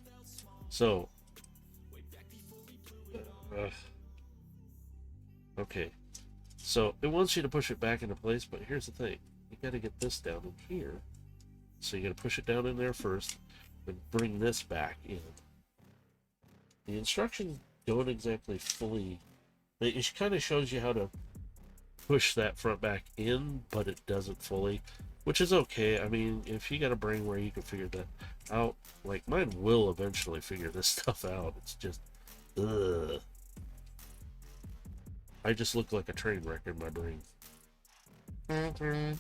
So. Okay. So it wants you to push it back into place, but here's the thing: you got to get this down in here. So you got to push it down in there first, and bring this back in. The instructions don't exactly fully. It kind of shows you how to push that front back in, but it doesn't fully, which is okay. I mean, if you got a brain where you can figure that out, like mine will eventually figure this stuff out. It's just, ugh. I just look like a train wreck in my brain. Alright,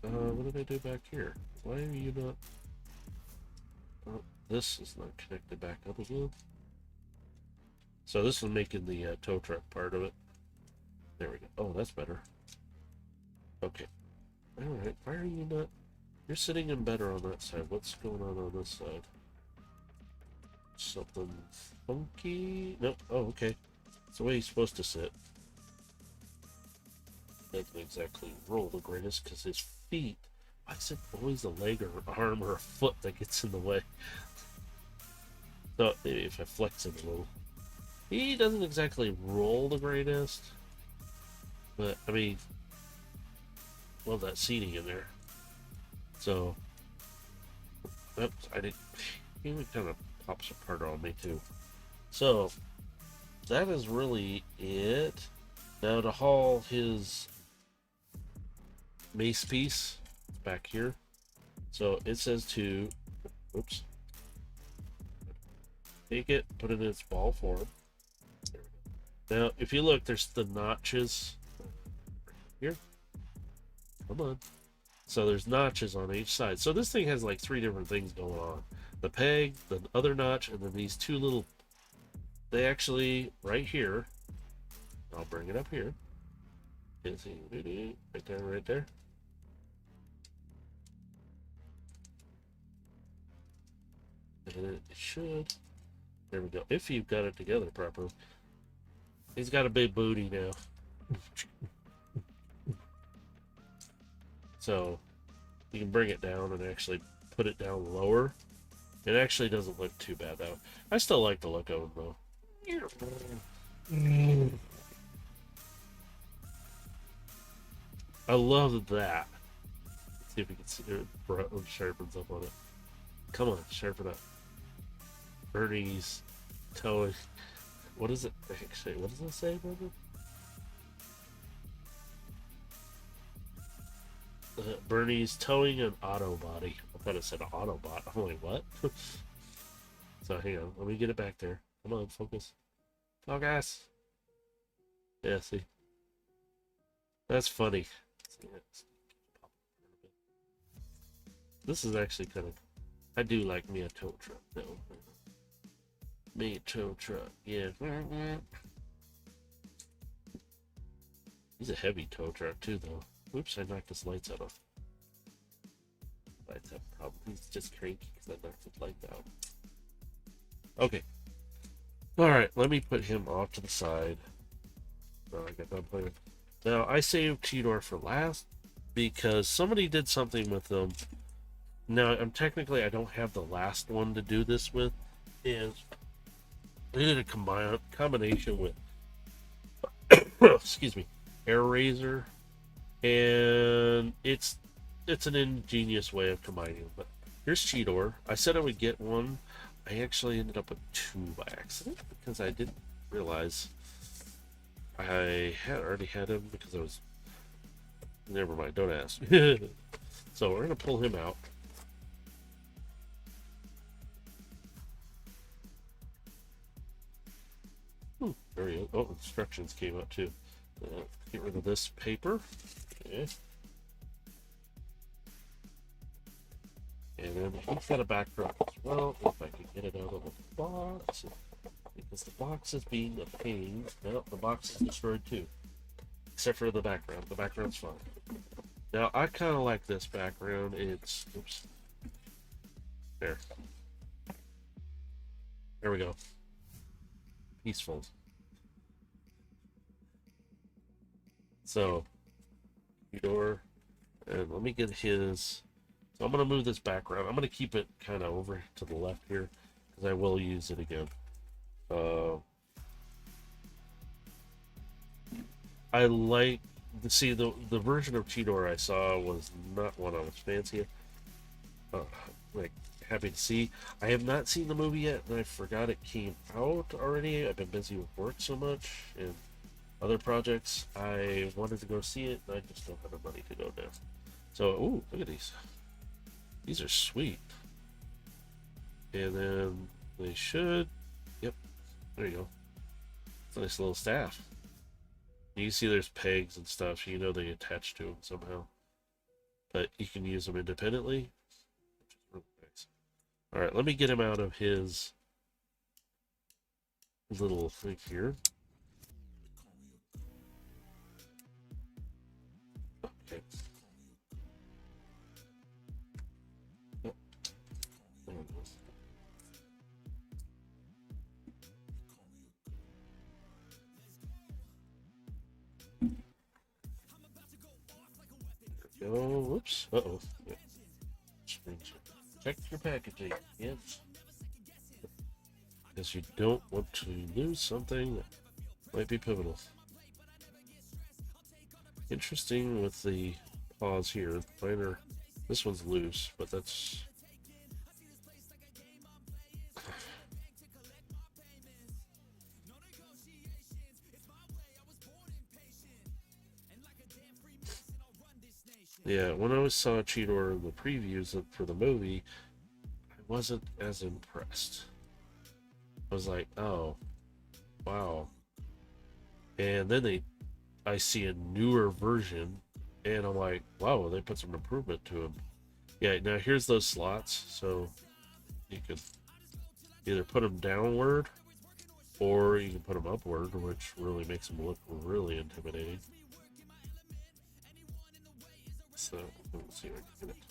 what did I do back here? Why are you not... Oh, this is not connected back up again. So this is making the tow truck part of it. There we go. Oh, that's better. Okay. Alright, why are you not... You're sitting in better on that side. What's going on this side? Something funky? Nope. Oh, okay. That's the way he's supposed to sit. Doesn't exactly roll the greatest because his feet. Why is it always a leg or an arm or a foot that gets in the way? So maybe if I flex him a little. He doesn't exactly roll the greatest. But, I mean, love that seating in there. So, oops, I didn't. He kind of pops apart on me too. So, that is really it. Now to haul his mace piece back here. So it says to, oops, take it, put it in its ball form. Now, if you look, there's the notches here. Come on. So there's notches on each side. So this thing has like 3 different things going on. The peg, the other notch, and then these 2 little, they actually, right here, I'll bring it up here. Right there, right there. And it should, there we go. If you've got it together properly. He's got a big booty now. So you can bring it down and actually put it down lower. It actually doesn't look too bad though. I still like the look of him though. I love that. Let's see if we can see it sharpens up on it. Come on, sharpen up. Bernie's towing. What is it actually? What does it say, brother? Bernie's towing an auto body. I thought it said Autobot. I'm like, what? So hang on, let me get it back there. Come on, focus. Focus. Yeah, see. That's funny. This is actually kind of. I do like me a tow truck though. Me a tow truck, yeah. He's a heavy tow truck too, though. Oops, I knocked his lights out. Lights out problem. He's just cranky because I knocked his lights out. Okay. Alright, let me put him off to the side. Oh, I got done playing. Now, I saved Cheetor for last because somebody did something with them. Now, I don't have the last one to do this with. Is they did a combination with, excuse me, Air Razor, and it's an ingenious way of combining them. But here's Cheetor. I said I would get one. I actually ended up with 2 by accident because I didn't realize I had already had him because I was. Never mind. Don't ask. So we're gonna pull him out. There he is. Oh, instructions came up too. Get rid of this paper. Okay. And then he's got a backdrop as well, if I can get it out of the box. Because the box is being a pain. No, the box is destroyed too. Except for the background. The background's fine. Now, I kind of like this background. It's... Oops. There. There we go. Peaceful. So, Cheetor. And let me get his... So I'm going to move this background. I'm going to keep it kind of over to the left here. Because I will use it again. I like to see the version of Cheetor I saw was not one I was fancy. Like happy to see. I have not seen the movie yet, and I forgot it came out already. I've been busy with work so much and other projects. I wanted to go see it, and I just don't have the money to go now. So, ooh, look at these. These are sweet. And then they should. Yep, there you go. It's a nice little staff. You can see there's pegs and stuff, so you know they attach to them somehow. But you can use them independently, which is really nice. Alright, let me get him out of his little thing here. Okay. Oh, there it goes. Oh, whoops. Uh-oh. Yeah. Check your packaging. Yes. Because you don't want to lose something that might be pivotal. Interesting with the paws here. Mine are, this one's loose, but that's... Yeah, when I saw Cheetor in the previews for the movie, I wasn't as impressed. I was like, oh, wow. And then I see a newer version, and I'm like, wow, they put some improvement to him. Yeah, now here's those slots, so you can either put them downward, or you can put them upward, which really makes them look really intimidating. So, let's see if I can get it.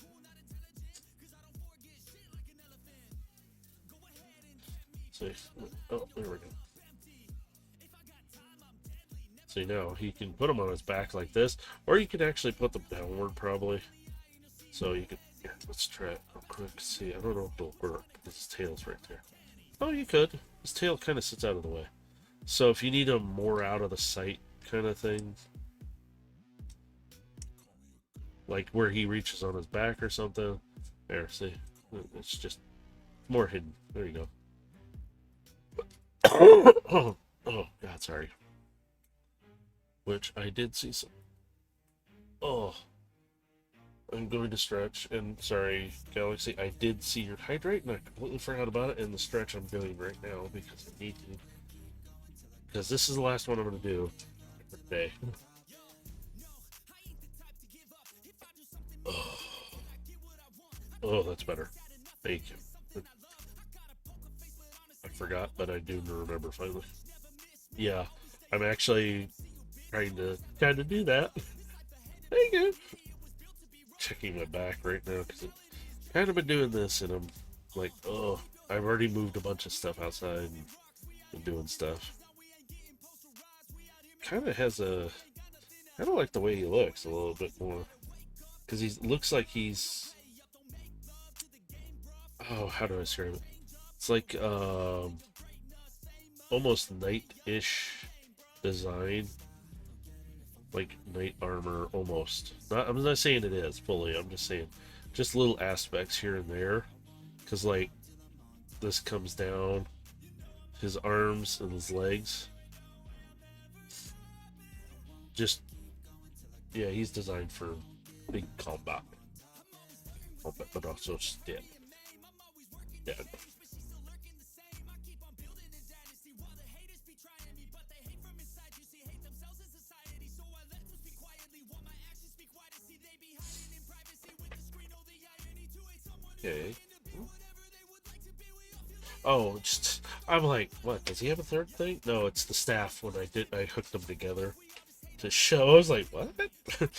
See, oh, there we go. See, now he can put them on his back like this, or you can actually put them downward, probably. So you could, yeah, let's try it real quick. See, I don't know if it'll work, because his tail's right there. Oh, you could. His tail kind of sits out of the way. So if you need him more out of the sight kind of thing, like where he reaches on his back or something. There, see? It's just more hidden. There you go. Oh, God, sorry. Which I did see some. Oh. I'm going to stretch, and sorry, Galaxy, I did see your hydrate, and I completely forgot about it, and the stretch I'm doing right now, because I need to. Because this is the last one I'm going to do for today. Oh, that's better. Thank you. I forgot, but I do remember finally. Yeah, I'm actually trying to kind of do that. Thank you. Checking my back right now because I've kind of been doing this, and I'm like, oh, I've already moved a bunch of stuff outside and doing stuff. Kind of has a, I don't like the way he looks a little bit more, because he looks like he's, oh, how do I describe it? It's like almost knight-ish design, like knight armor almost. I'm not saying it is fully. I'm just saying just little aspects here and there, because like this comes down his arms and his legs. Just, yeah, he's designed for big combat, but also stiff. Yeah. Okay. Oh, just I'm like, what? Does he have a third thing? No, it's the staff. When I hooked them together to show. I was like, what? It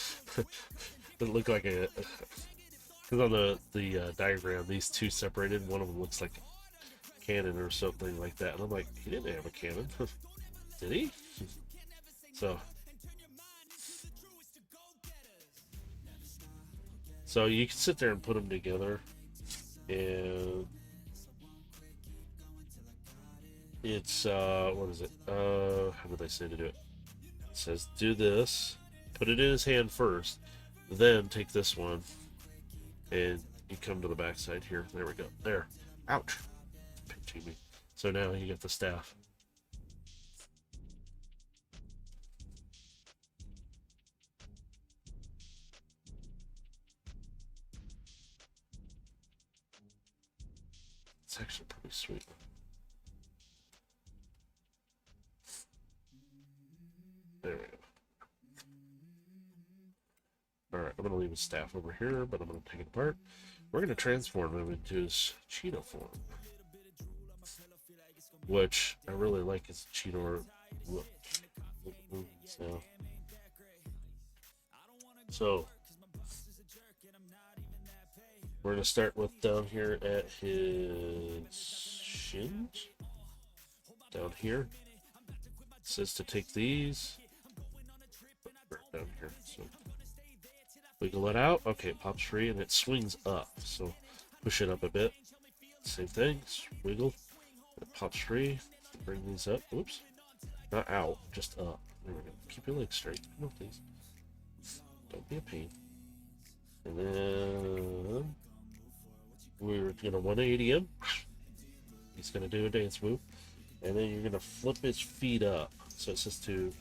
looked like a. Because on the diagram, these two separated. One of them looks like a cannon or something like that, and I'm like, he didn't have a cannon, did he? So, you can sit there and put them together, and it's what is it? How did I say to do it? It says do this, put it in his hand first, then take this one, and you come to the backside here. There we go. There. Ouch. Pinching me. So now you get the staff. It's actually pretty sweet. There we go. Alright, I'm going to leave his staff over here, but I'm going to take it apart. We're going to transform him into his Cheetor form, which I really like his Cheetor look. So we're going to start with down here at his shins. Down here. It says to take these. Down here. So wiggle it out. Okay, it pops free and it swings up. So push it up a bit. Same thing. Wiggle. It pops free. Bring these up. Oops. Not out. Just up. There we go. Keep your legs straight. Come on, please. Don't be a pain. And then we're gonna 180 him. He's gonna do a dance move. And then you're gonna flip his feet up. So it says to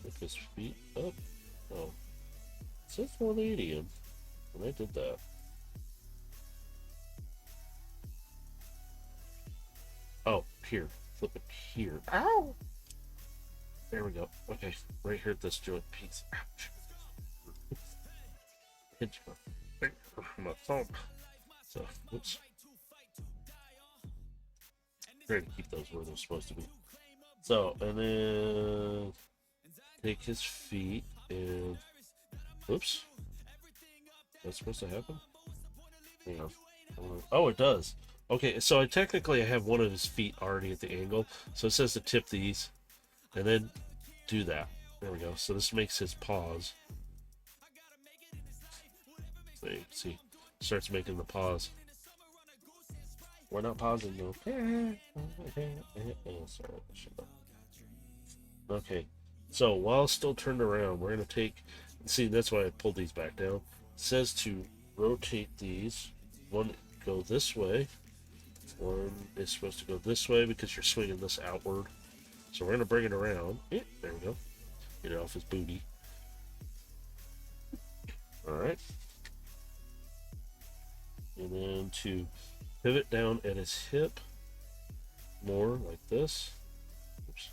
flip his feet up. Oh. It says 180 him. And I did that. Oh, here. Flip it here. Ow! There we go. Okay, right here at this joint piece. Ouch. Pinch my thumb. So, oops. Try to keep those where they're supposed to be. So, and then take his feet and oops. That's supposed to happen? Hang on. Oh, it does. Okay, so I technically have one of his feet already at the angle. So it says to tip these and then do that. There we go. So this makes his paws. So you can see, starts making the paws. We're not pausing though. Sorry. Okay, so while still turned around, we're gonna take. See, that's why I pulled these back down. It says to rotate these. One go this way. One is supposed to go this way because you're swinging this outward. So we're gonna bring it around. Yeah, there we go. Get it off his booty. All right. And then to pivot down at his hip more like this. Oops.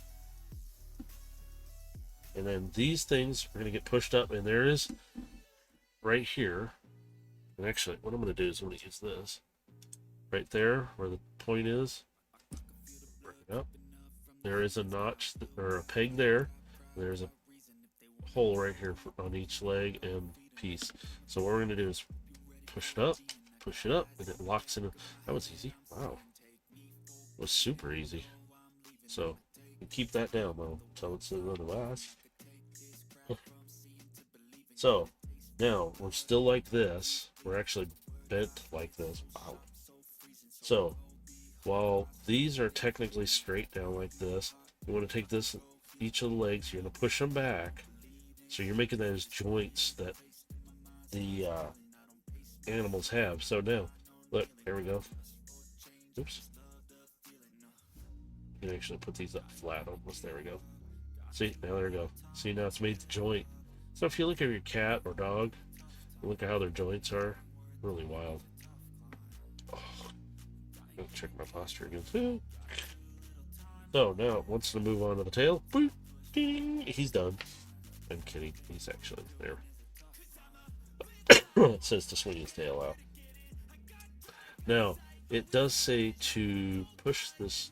And then these things are going to get pushed up, and there is right here. And actually, what I'm going to do is I'm going to use this right there where the point is. Bring it up. There is a notch or a peg there. There's a hole right here on each leg and piece. So what we're going to do is push it up, and it locks in. That was easy. Wow. It was super easy. So, you keep that down though, until it's in the last. So, now, we're still like this. We're actually bent like this. Wow. So, while these are technically straight down like this, you want to take this, each of the legs, you're going to push them back. So you're making those joints that the, animals have. So now, look, there we go. Oops. You can actually put these up flat almost. There we go. See, now there we go. See, now it's made the joint. So if you look at your cat or dog, look at how their joints are. Really wild. Oh, I'm gonna check my posture again. So now it wants to move on to the tail. Boop, ding, he's done. I'm kidding. He's actually there. It says to swing his tail out. Now, it does say to push this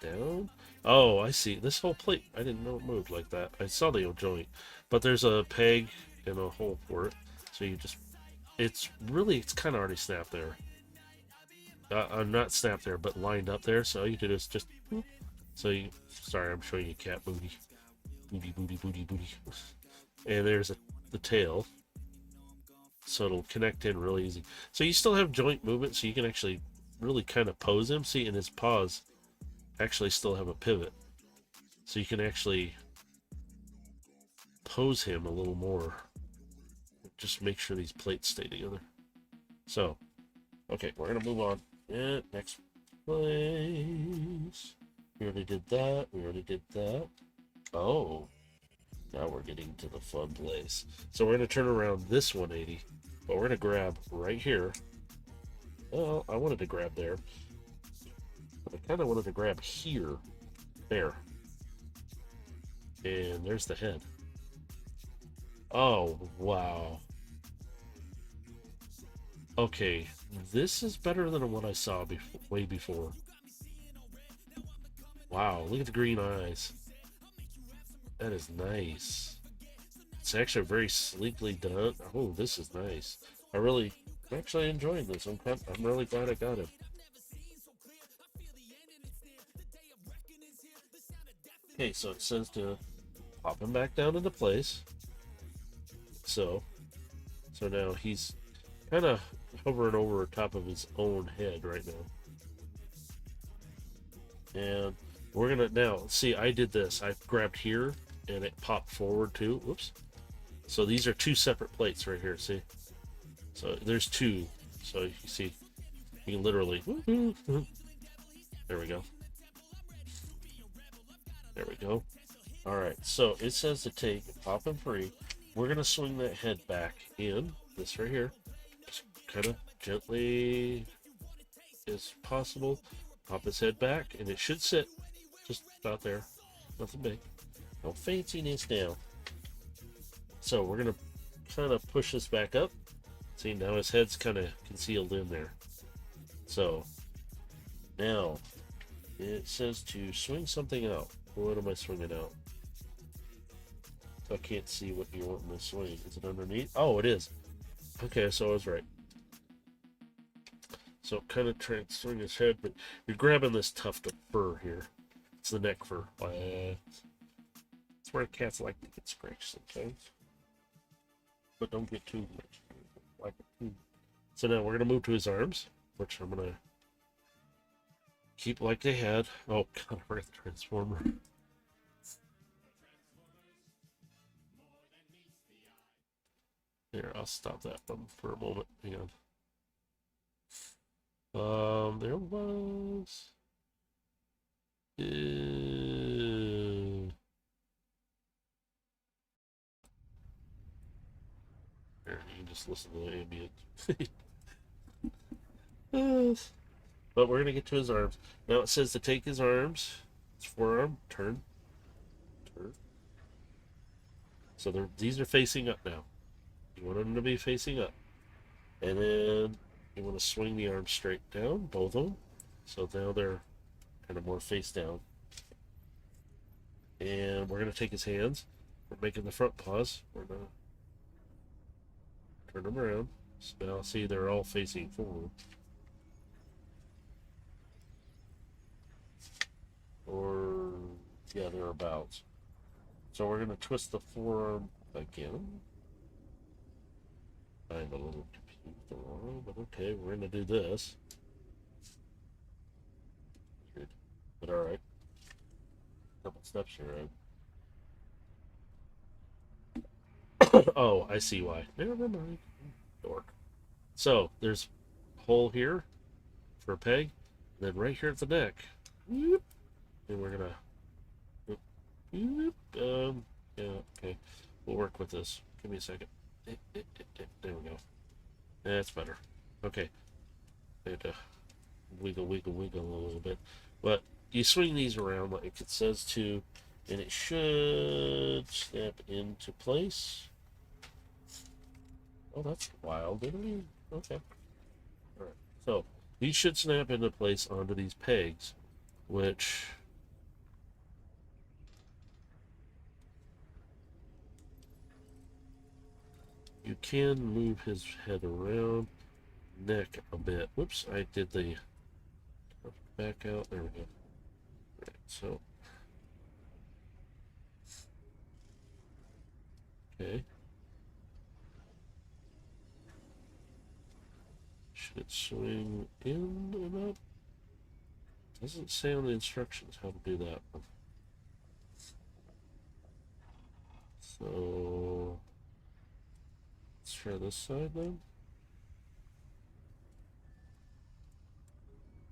down. Oh, I see. This whole plate, I didn't know it moved like that. I saw the old joint, but there's a peg and a hole for it. So you just, it's kind of already snapped there. I'm not snapped there, but lined up there. So all you do is just, so you, sorry, I'm showing you cat booty. Booty, booty, booty, booty. And there's the tail. So it'll connect in really easy. So you still have joint movement, so you can actually really kind of pose him. See, and his paws actually still have a pivot. So you can actually pose him a little more. Just make sure these plates stay together. So, okay, we're going to move on. Yeah, next place. We already did that. We already did that. Oh, now we're getting to the fun place. So we're going to turn around this 180, but we're going to grab right here. Well, I wanted to grab there, but I kind of wanted to grab here. There. And there's the head. Oh, wow. Okay, this is better than what I saw way before. Wow, look at the green eyes. That is nice. It's actually very sleekly done. Oh, this is nice. I'm actually enjoying this. I'm really glad I got him. Okay, so it says to pop him back down into place. So now he's kind of hovering over top of his own head right now. And we're gonna now see. I did this. I grabbed here, and it popped forward too. Whoops. So these are two separate plates right here. See. So there's two. So you see, you can literally. There we go. There we go. All right. So it says to take pop him free. We're gonna swing that head back in. This right here. Just kind of gently as possible. Pop his head back, and it should sit just about there. Nothing big. No fanciness now. So we're going to kind of push this back up. See, now his head's kind of concealed in there. So now it says to swing something out. What am I swinging out? I can't see what you want me to swing. Is it underneath? Oh, it is. Okay, so I was right. So kind of trying to swing his head, but you're grabbing this tuft of fur here. It's the neck fur. It's where cats like to get scratched sometimes. But don't get too much. So now we're going to move to his arms, which I'm going to keep like they had. Oh, God, I forgot the transformer. Here, I'll stop that one for a moment. Hang on. There was. There, you can just listen to the ambient. But we're gonna get to his arms. Now it says to take his arms. His forearm, turn. So these are facing up now. You want them to be facing up. And then you want to swing the arms straight down, both of them. So now they're kind of more face down. And we're going to take his hands. We're making the front paws. We're going to turn them around. So now see they're all facing forward. Or, yeah, they're about. So we're going to twist the forearm again. I'm a little confused, but okay, we're going to do this. Good. But alright. Couple steps here, right? Oh, I see why. Never mind. Dork. So, there's a hole here for a peg, and then right here at the neck. And we're going to. Yeah, okay. We'll work with this. Give me a second. There we go. That's better. Okay. And wiggle a little bit. But you swing these around like it says to, and it should snap into place. Oh, that's wild, didn't we? Okay. Alright. So These should snap into place onto these pegs, which you can move his head around, neck a bit. Whoops, I did the back out. There we go. Right, so, okay. Should it swing in and up? Doesn't say on the instructions how to do that one. So, let's try this side then.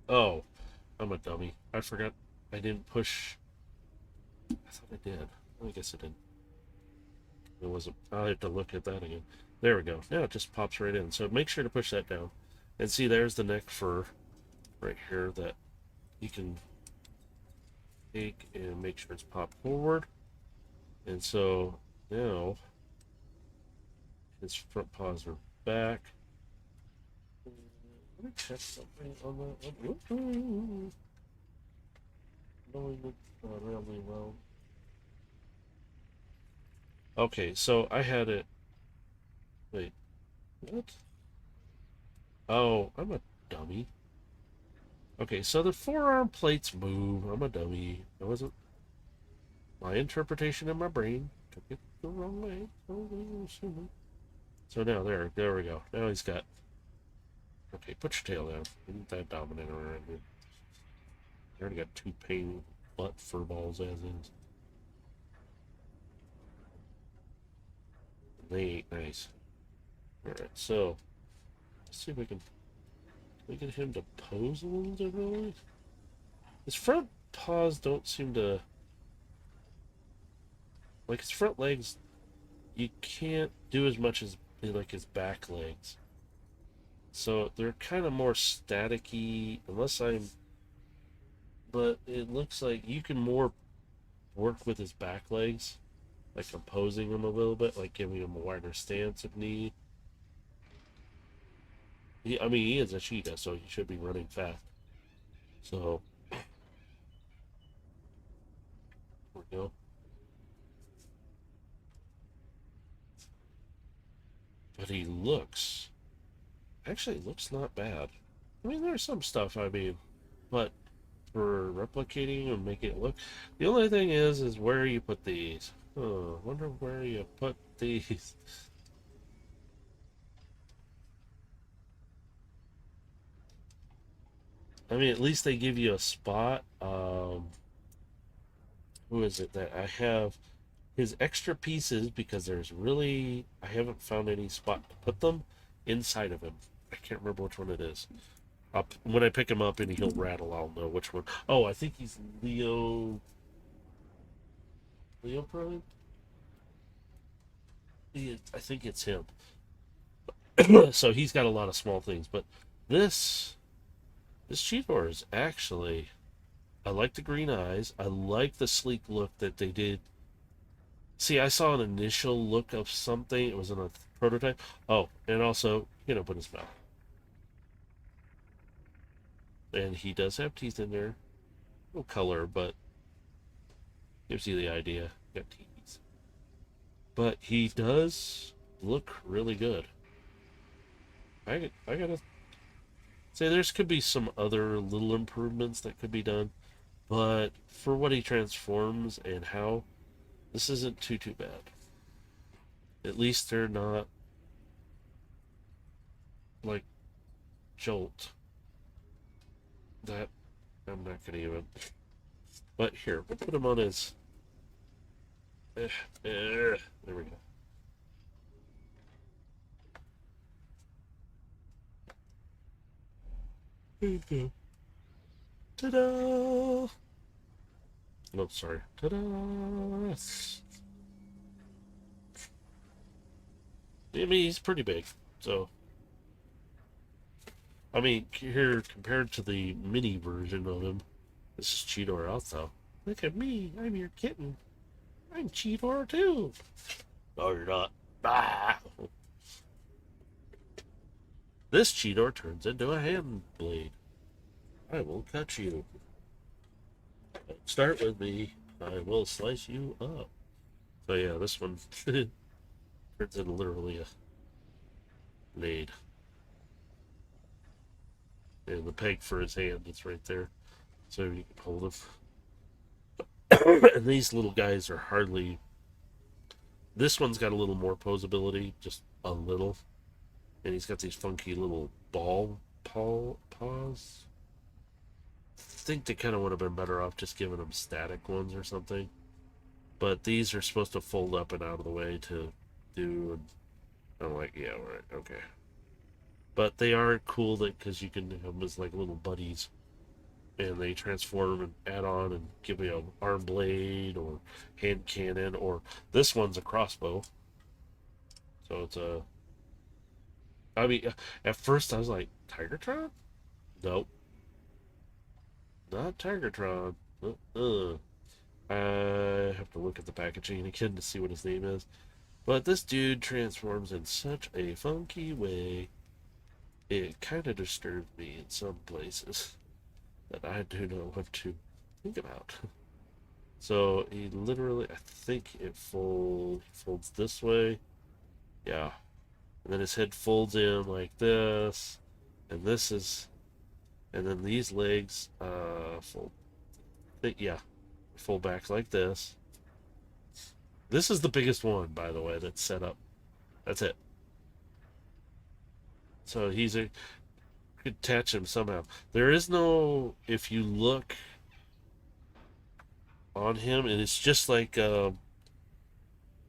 Oh, I'm a dummy. I forgot I didn't push. I thought I did. I guess I didn't. It wasn't. I'll have to look at that again. There we go. Now it just pops right in. So make sure to push that down. And see, there's the neck fur right here that you can take and make sure it's popped forward. And so now his front paws are back. Let me check something on that one. Knowing it really well. Okay, so I had it. Wait, what? Oh, I'm a dummy. Okay, so the forearm plates move. I'm a dummy. That wasn't my interpretation in my brain. Took it the wrong way. So now there we go. Now he's got. Okay, put your tail down. Isn't that dominant around here? I already got 2 pain butt fur balls as is. They ain't nice. Alright, so let's see if we can get him to pose a little differently. His front paws don't seem to, like, his front legs, you can't do as much as like his back legs. So they're kind of more staticky, unless I'm. But it looks like you can more work with his back legs, like composing him a little bit, like giving him a wider stance if need. I mean, he is a cheetah, so he should be running fast. So, there we go. But he actually looks not bad. I mean, there's some stuff, but for replicating and making it look, the only thing is where you put these. Oh, I wonder where you put these. I mean, at least they give you a spot. Who is it that I have his extra pieces, because I haven't found any spot to put them inside of him. I can't remember which one it is. When I pick him up and he'll rattle, I'll know which one. Oh, I think he's Leo. Leo Prime? I think it's him. So he's got a lot of small things, but this Cheetor is actually. I like the green eyes. I like the sleek look that they did. See, I saw an initial look of something. It was in a prototype. Oh, and also, open his mouth. And he does have teeth in there. No color, but gives you the idea. Got teeth. But he does look really good. I gotta say, could be some other little improvements that could be done. But for what he transforms and how, this isn't too bad. At least they're not like Jolt. That I'm not gonna even. But here, we'll put him on his. There we go. There you go. Ta-da! Oh, sorry. Ta-da! I mean, he's pretty big, so. I mean, here, compared to the mini version of him, this is Cheetor also. Look at me, I'm your kitten. I'm Cheetor too. No, you're not. Ah! This Cheetor turns into a hand blade. I will cut you. Don't start with me. I will slice you up. So yeah, this one turns into literally a blade. And the peg for his hand is right there. So you can hold him. And these little guys are hardly. This one's got a little more posability, just a little. And he's got these funky little ball paws. I think they kind of would have been better off just giving them static ones or something. But these are supposed to fold up and out of the way to do. And I'm like, yeah, right, okay. But they are cool because you can have them as like little buddies, and they transform and add on and give you an arm blade or hand cannon, or this one's a crossbow. So it's a. I mean, at first I was like, Tigertron? Nope, not Tigertron. I have to look at the packaging again to see what his name is. But this dude transforms in such a funky way. It kind of disturbs me in some places that I do not want to think about. So he literally, I think it folds this way. Yeah. And then his head folds in like this. And this is, and then these legs fold. Yeah, fold back like this. This is the biggest one, by the way, that's set up. That's it. So he's a could attach him somehow. There is no, if you look on him, and it's just like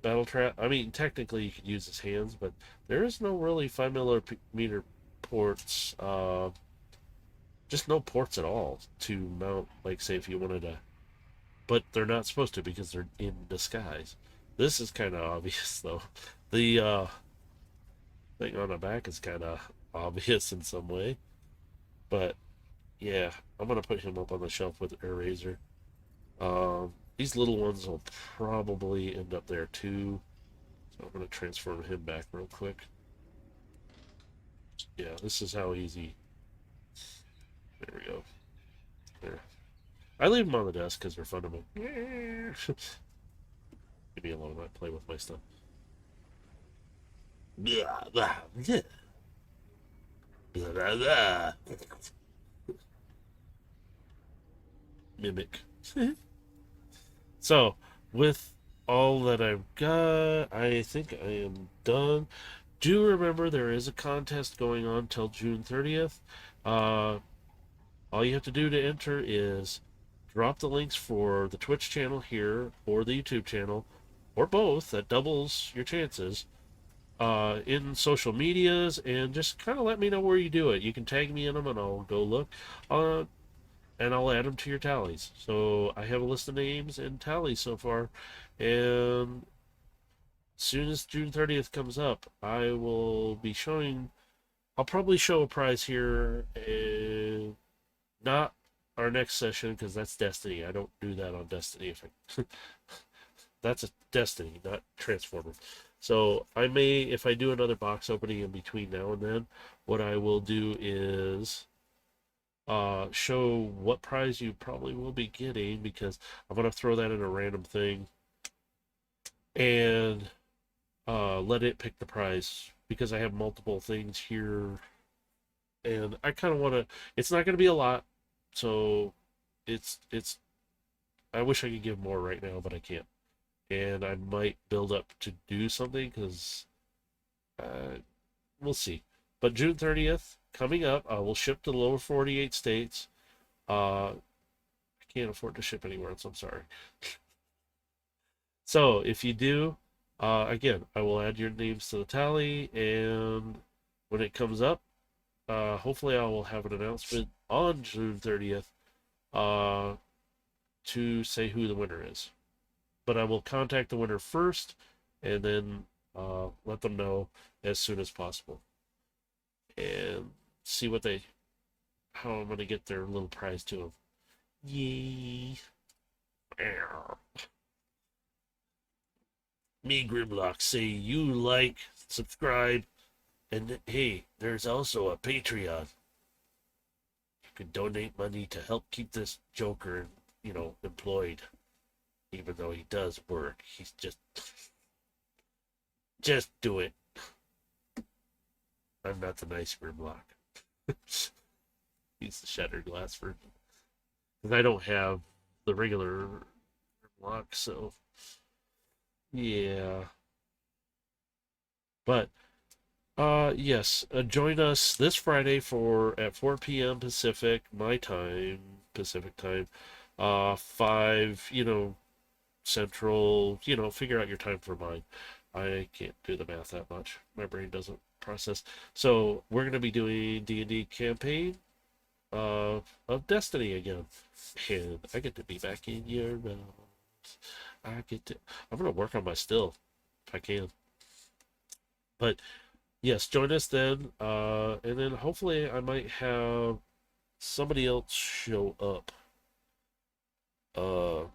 Battletrap. I mean, technically you could use his hands, but there is no really 5mm ports. Just no ports at all to mount. Like, say, if you wanted to, but they're not supposed to because they're in disguise. This is kind of obvious though. The thing on the back is kind of obvious in some way, but yeah, I'm gonna put him up on the shelf with Eraser. These little ones will probably end up there too. So I'm going to transform him back real quick. Yeah, this is how easy. There we go. There. I leave them on the desk because they're fun to make. Leave me alone. I play with my stuff. Blah, blah, blah. Blah, blah, blah. Mimic. So, with all that I've got, I think I am done. Do remember there is a contest going on till June 30th. All you have to do to enter is drop the links for the Twitch channel here or the YouTube channel, or both. That doubles your chances. In social medias, and just kind of let me know where you do it. You can tag me in them and I'll go look. And I'll add them to your tallies. So I have a list of names and tallies so far, and as soon as June 30th comes up, I will be showing. I'll probably show a prize here, not our next session because that's Destiny. I don't do that on Destiny. That's a Destiny, not Transformers. So I may, if I do another box opening in between now and then, what I will do is show what prize you probably will be getting, because I'm going to throw that in a random thing and let it pick the prize, because I have multiple things here and I kind of want to, it's not going to be a lot, so it's I wish I could give more right now, but I can't, and I might build up to do something because we'll see. But June 30th coming up, will ship to the lower 48 states. I can't afford to ship anywhere else, I'm sorry. So if you do, again, I will add your names to the tally, and when it comes up, hopefully I will have an announcement on June 30th to say who the winner is. But I will contact the winner first, and then let them know as soon as possible, and see how I'm going to get their little prize to them. Yay. Me, Grimlock, say you like, subscribe, And hey, there's also a Patreon. You can donate money to help keep this Joker, employed. Even though he does work, he's just do it. I'm not the nice Grimlock. He's the shattered glass version. Because I don't have the regular Grimlock, so yeah. But yes, join us this Friday for at 4 p.m. Pacific, my time, Pacific time. 5, Central, figure out your time for mine. I can't do the math that much. My brain doesn't process. So we're going to be doing D&D campaign of Destiny again. And I get to be back in your realms. I'm going to work on my still if I can. But yes, join us then. And then hopefully I might have somebody else show up. Uh,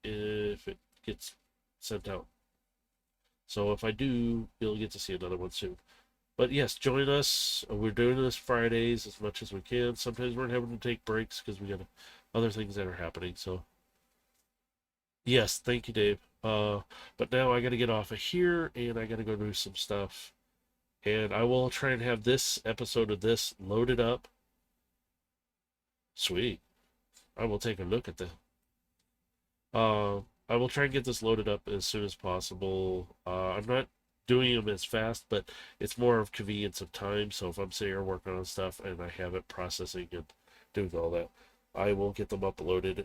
if it gets sent out. So if I do, you'll get to see another one soon. But yes, join us. We're doing this Fridays as much as we can. Sometimes we're having to take breaks because we got other things that are happening. So yes, thank you, Dave. But now I got to get off of here and I got to go do some stuff. And I will try and have this episode of this loaded up. Sweet. I will take a look at the. I will try and get this loaded up as soon as possible. I'm not doing them as fast, but it's more of convenience of time. So if I'm sitting here working on stuff and I have it processing and doing all that, I will get them uploaded.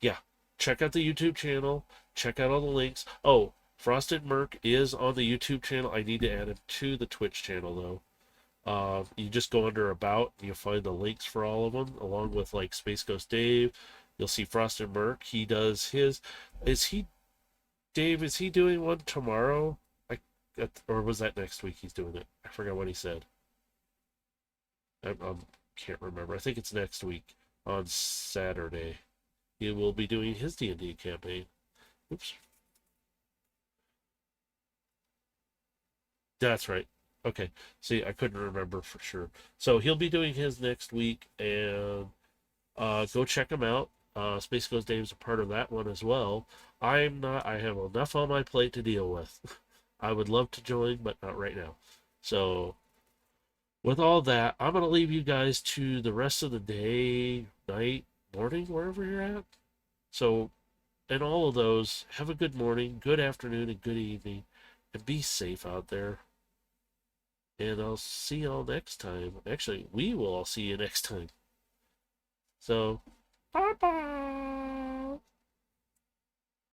Yeah, check out the YouTube channel. Check out all the links. Oh, Frosted Merc is on the YouTube channel. I need to add him to the Twitch channel though. You just go under About and you'll find the links for all of them, along with like Space Ghost Dave. You'll see Frosted Merc. He does his. Is he Dave? Is he doing one tomorrow? Or was that next week? He's doing it. I forgot what he said. I can't remember. I think it's next week on Saturday. He will be doing his D&D campaign. Oops. That's right. Okay. See, I couldn't remember for sure. So he'll be doing his next week, and go check him out. Space Ghost Dave's a part of that one as well. I'm not. I have enough on my plate to deal with. I would love to join, but not right now. So with all that, I'm gonna leave you guys to the rest of the day, night, morning, wherever you're at. So, in all of those, have a good morning, good afternoon, and good evening, and be safe out there. And I'll see y'all next time. Actually, we will all see you next time. So, bye bye.